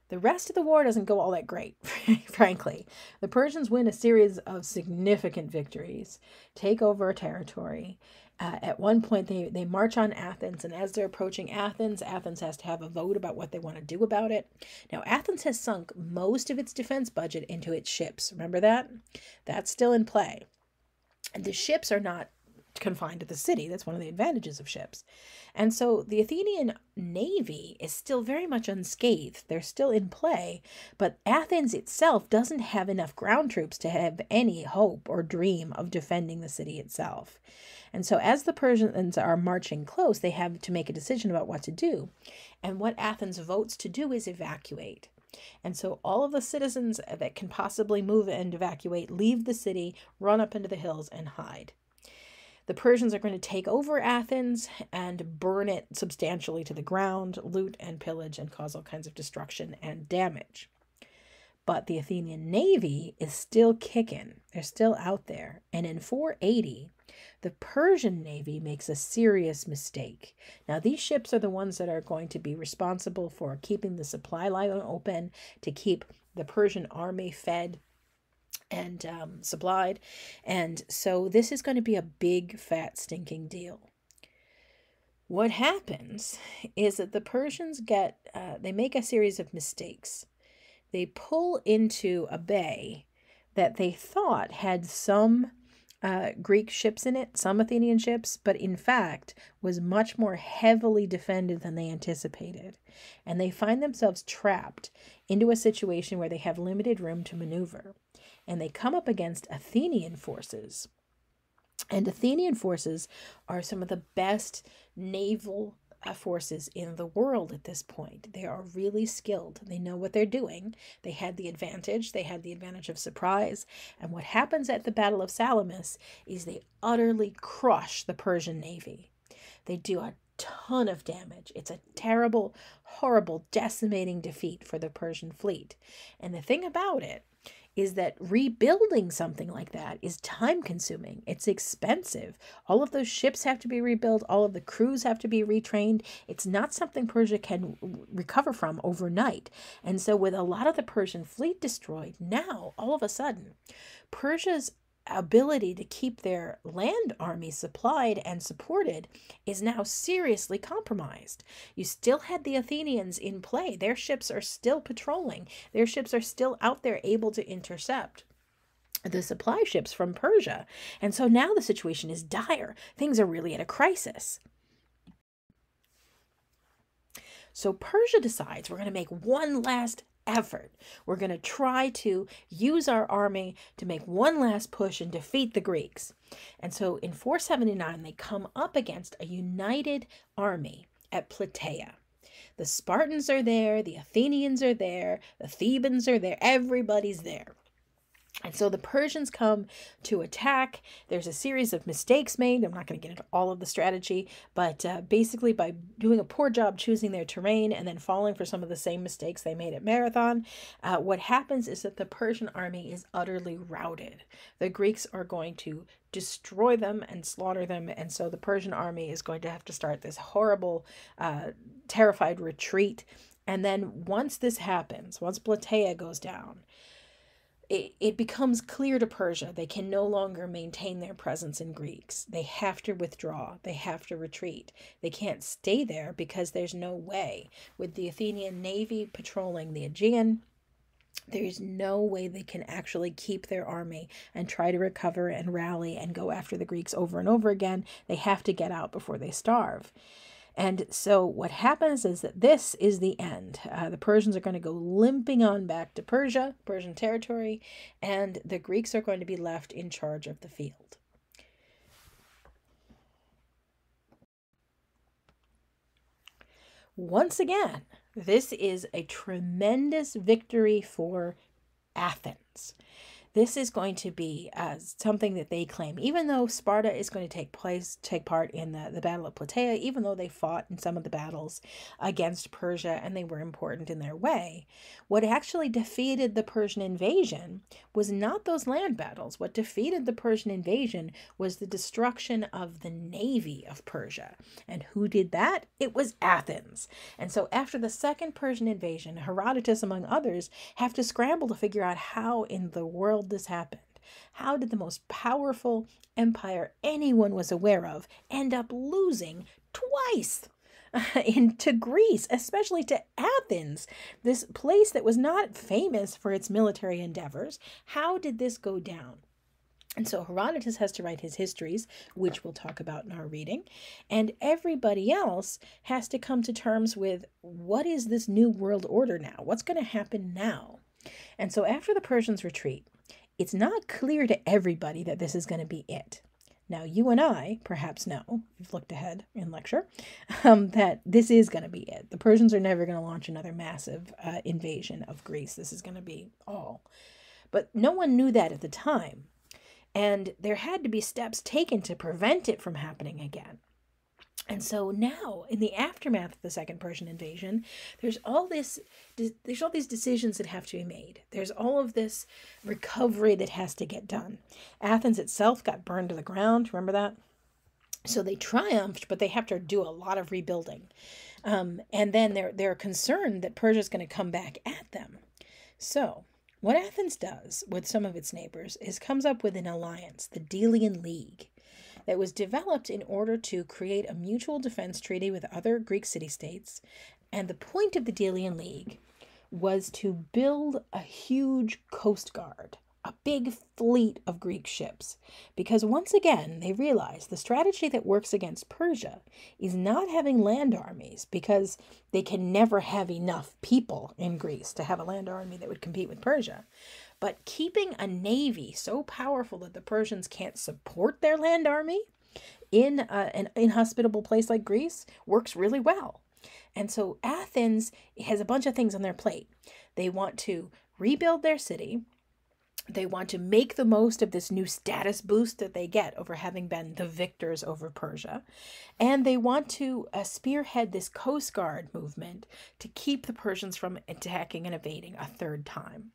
The rest of the war doesn't go all that great, frankly. The Persians win a series of significant victories, take over a territory. At one point, they march on Athens, and as they're approaching Athens, Athens has to have a vote about what they want to do about it. Now, Athens has sunk most of its defense budget into its ships. Remember that? That's still in play. And the ships are not confined to the city. That's one of the advantages of ships. And so the Athenian navy is still very much unscathed. They're still in play, but Athens itself doesn't have enough ground troops to have any hope or dream of defending the city itself. And so as the Persians are marching close, they have to make a decision about what to do. And what Athens votes to do is evacuate. And so all of the citizens that can possibly move and evacuate leave the city, run up into the hills, and hide. The Persians are going to take over Athens and burn it substantially to the ground, loot and pillage, and cause all kinds of destruction and damage. But the Athenian navy is still kicking. They're still out there. And in 480, the Persian navy makes a serious mistake. Now, these ships are the ones that are going to be responsible for keeping the supply line open, to keep the Persian army fed and supplied. And so this is going to be a big, fat, stinking deal. What happens is that the Persians they make a series of mistakes. They pull into a bay that they thought had some Greek ships in it, some Athenian ships, but in fact was much more heavily defended than they anticipated. And they find themselves trapped into a situation where they have limited room to maneuver. And they come up against Athenian forces. And Athenian forces are some of the best naval forces in the world at this point. They are really skilled. They know what they're doing. They had the advantage. They had the advantage of surprise. And what happens at the Battle of Salamis is they utterly crush the Persian navy. They do a ton of damage. It's a terrible, horrible, decimating defeat for the Persian fleet. And the thing about it is that rebuilding something like that is time consuming. It's expensive. All of those ships have to be rebuilt. All of the crews have to be retrained. It's not something Persia can recover from overnight. And so with a lot of the Persian fleet destroyed, now all of a sudden, Persia's ability to keep their land army supplied and supported is now seriously compromised. You still had the Athenians in play. Their ships are still patrolling. Their ships are still out there able to intercept the supply ships from Persia. And so now the situation is dire. Things are really at a crisis. So Persia decides we're going to make one last effort. We're going to try to use our army to make one last push and defeat the Greeks. And so in 479, they come up against a united army at Plataea. The Spartans are there, the Athenians are there, the Thebans are there, everybody's there. And so the Persians come to attack. There's a series of mistakes made. I'm not going to get into all of the strategy, but basically by doing a poor job choosing their terrain and then falling for some of the same mistakes they made at Marathon, what happens is that the Persian army is utterly routed. The Greeks are going to destroy them and slaughter them, and so the Persian army is going to have to start this horrible, terrified retreat. And then once this happens, once Plataea goes down, it becomes clear to Persia they can no longer maintain their presence in Greeks. They have to withdraw. They have to retreat. They can't stay there because there's no way. With the Athenian navy patrolling the Aegean, there's no way they can actually keep their army and try to recover and rally and go after the Greeks over and over again. They have to get out before they starve. And so what happens is that this is the end. The Persians are going to go limping on back to Persia, Persian territory, and the Greeks are going to be left in charge of the field. Once again, this is a tremendous victory for Athens. This is going to be something that they claim, even though Sparta is going to take part in the Battle of Plataea, even though they fought in some of the battles against Persia and they were important in their way. What actually defeated the Persian invasion was not those land battles. What defeated the Persian invasion was the destruction of the navy of Persia. And who did that? It was Athens. And so after the second Persian invasion, Herodotus, among others, have to scramble to figure out how in the world this happened. How did the most powerful empire anyone was aware of end up losing twice to Greece, especially to Athens, this place that was not famous for its military endeavors? How did this go down? And so Herodotus has to write his histories, which we'll talk about in our reading, and everybody else has to come to terms with, what is this new world order now? What's going to happen now? And so after the Persians retreat, it's not clear to everybody that this is going to be it. Now, you and I perhaps know, if you've looked ahead in lecture, that this is going to be it. The Persians are never going to launch another massive invasion of Greece. This is going to be all. But no one knew that at the time. And there had to be steps taken to prevent it from happening again. And so now, in the aftermath of the second Persian invasion, there's all these decisions that have to be made. There's all of this recovery that has to get done. Athens itself got burned to the ground. Remember that? So they triumphed, but they have to do a lot of rebuilding. And then they're concerned that Persia is going to come back at them. So what Athens does with some of its neighbors is comes up with an alliance, the Delian League, that was developed in order to create a mutual defense treaty with other Greek city-states. And the point of the Delian League was to build a huge coast guard, a big fleet of Greek ships. Because once again, they realized the strategy that works against Persia is not having land armies, because they can never have enough people in Greece to have a land army that would compete with Persia. But keeping a navy so powerful that the Persians can't support their land army in an inhospitable place like Greece works really well. And so Athens has a bunch of things on their plate. They want to rebuild their city. They want to make the most of this new status boost that they get over having been the victors over Persia. And they want to spearhead this Coast Guard movement to keep the Persians from attacking and invading a third time.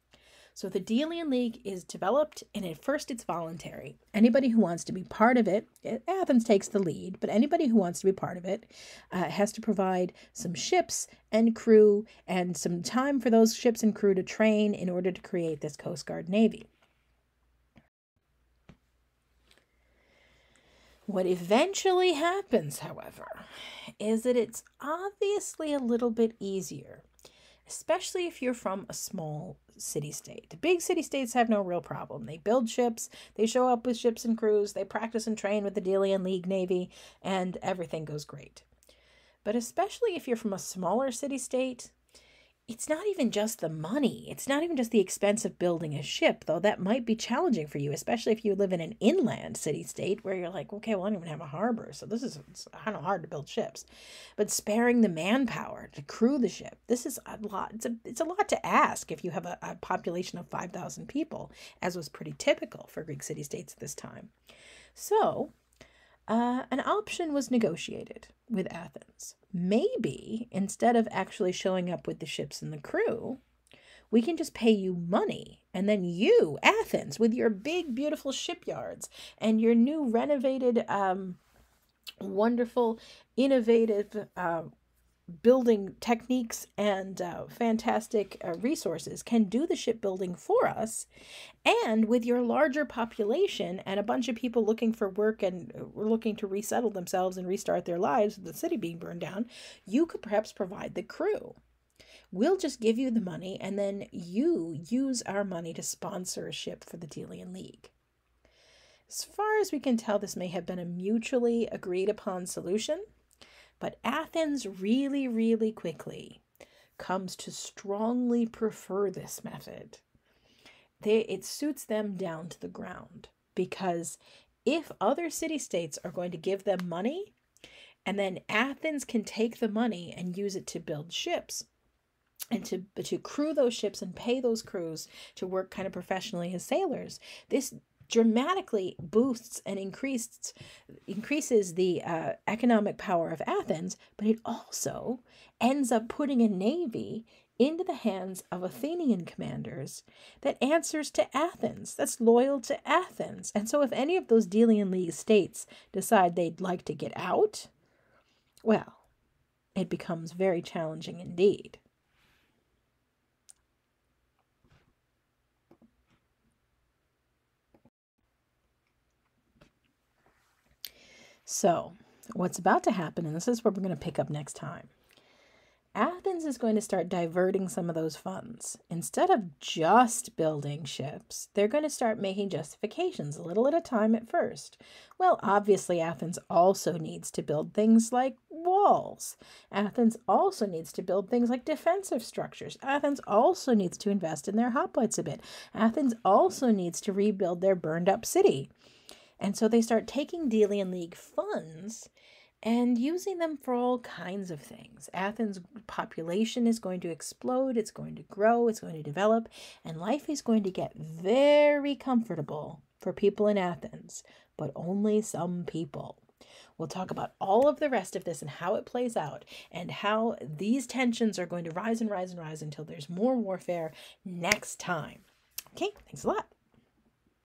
So the Delian League is developed, and at first it's voluntary. Anybody who wants to be part of it, Athens takes the lead, but anybody who wants to be part of it has to provide some ships and crew and some time for those ships and crew to train in order to create this Coast Guard Navy. What eventually happens, however, is that it's obviously a little bit easier, especially if you're from a small city-state. The big city-states have no real problem. They build ships, they show up with ships and crews, they practice and train with the Delian League Navy, and everything goes great. But especially if you're from a smaller city-state, it's not even just the money. It's not even just the expense of building a ship, though that might be challenging for you, especially if you live in an inland city-state where you're like, okay, well, I don't even have a harbor, so it's kind of hard to build ships. But sparing the manpower to crew the ship, this is a lot. It's a lot to ask if you have a population of 5,000 people, as was pretty typical for Greek city-states at this time. So an option was negotiated with Athens. Maybe instead of actually showing up with the ships and the crew, we can just pay you money. And then you, Athens, with your big, beautiful shipyards and your new renovated, wonderful, innovative building techniques and fantastic resources, can do the shipbuilding for us. And with your larger population and a bunch of people looking for work and looking to resettle themselves and restart their lives with the city being burned down, you could perhaps provide the crew. We'll just give you the money, and then you use our money to sponsor a ship for the Delian League. As far as we can tell, this may have been a mutually agreed upon solution, but Athens really, really quickly comes to strongly prefer this method. It suits them down to the ground, because if other city-states are going to give them money, and then Athens can take the money and use it to build ships, and to crew those ships and pay those crews to work kind of professionally as sailors. This dramatically boosts and increases the economic power of Athens, but it also ends up putting a navy into the hands of Athenian commanders that answers to Athens, that's loyal to Athens. And so if any of those Delian League states decide they'd like to get out, well, it becomes very challenging indeed. So, what's about to happen, and this is where we're going to pick up next time, Athens is going to start diverting some of those funds. Instead of just building ships, they're going to start making justifications a little at a time at first. Well, obviously, Athens also needs to build things like walls. Athens also needs to build things like defensive structures. Athens also needs to invest in their hoplites a bit. Athens also needs to rebuild their burned up city. And so they start taking Delian League funds and using them for all kinds of things. Athens' population is going to explode, it's going to grow, it's going to develop, and life is going to get very comfortable for people in Athens, but only some people. We'll talk about all of the rest of this and how it plays out and how these tensions are going to rise and rise and rise until there's more warfare next time. Okay, thanks a lot.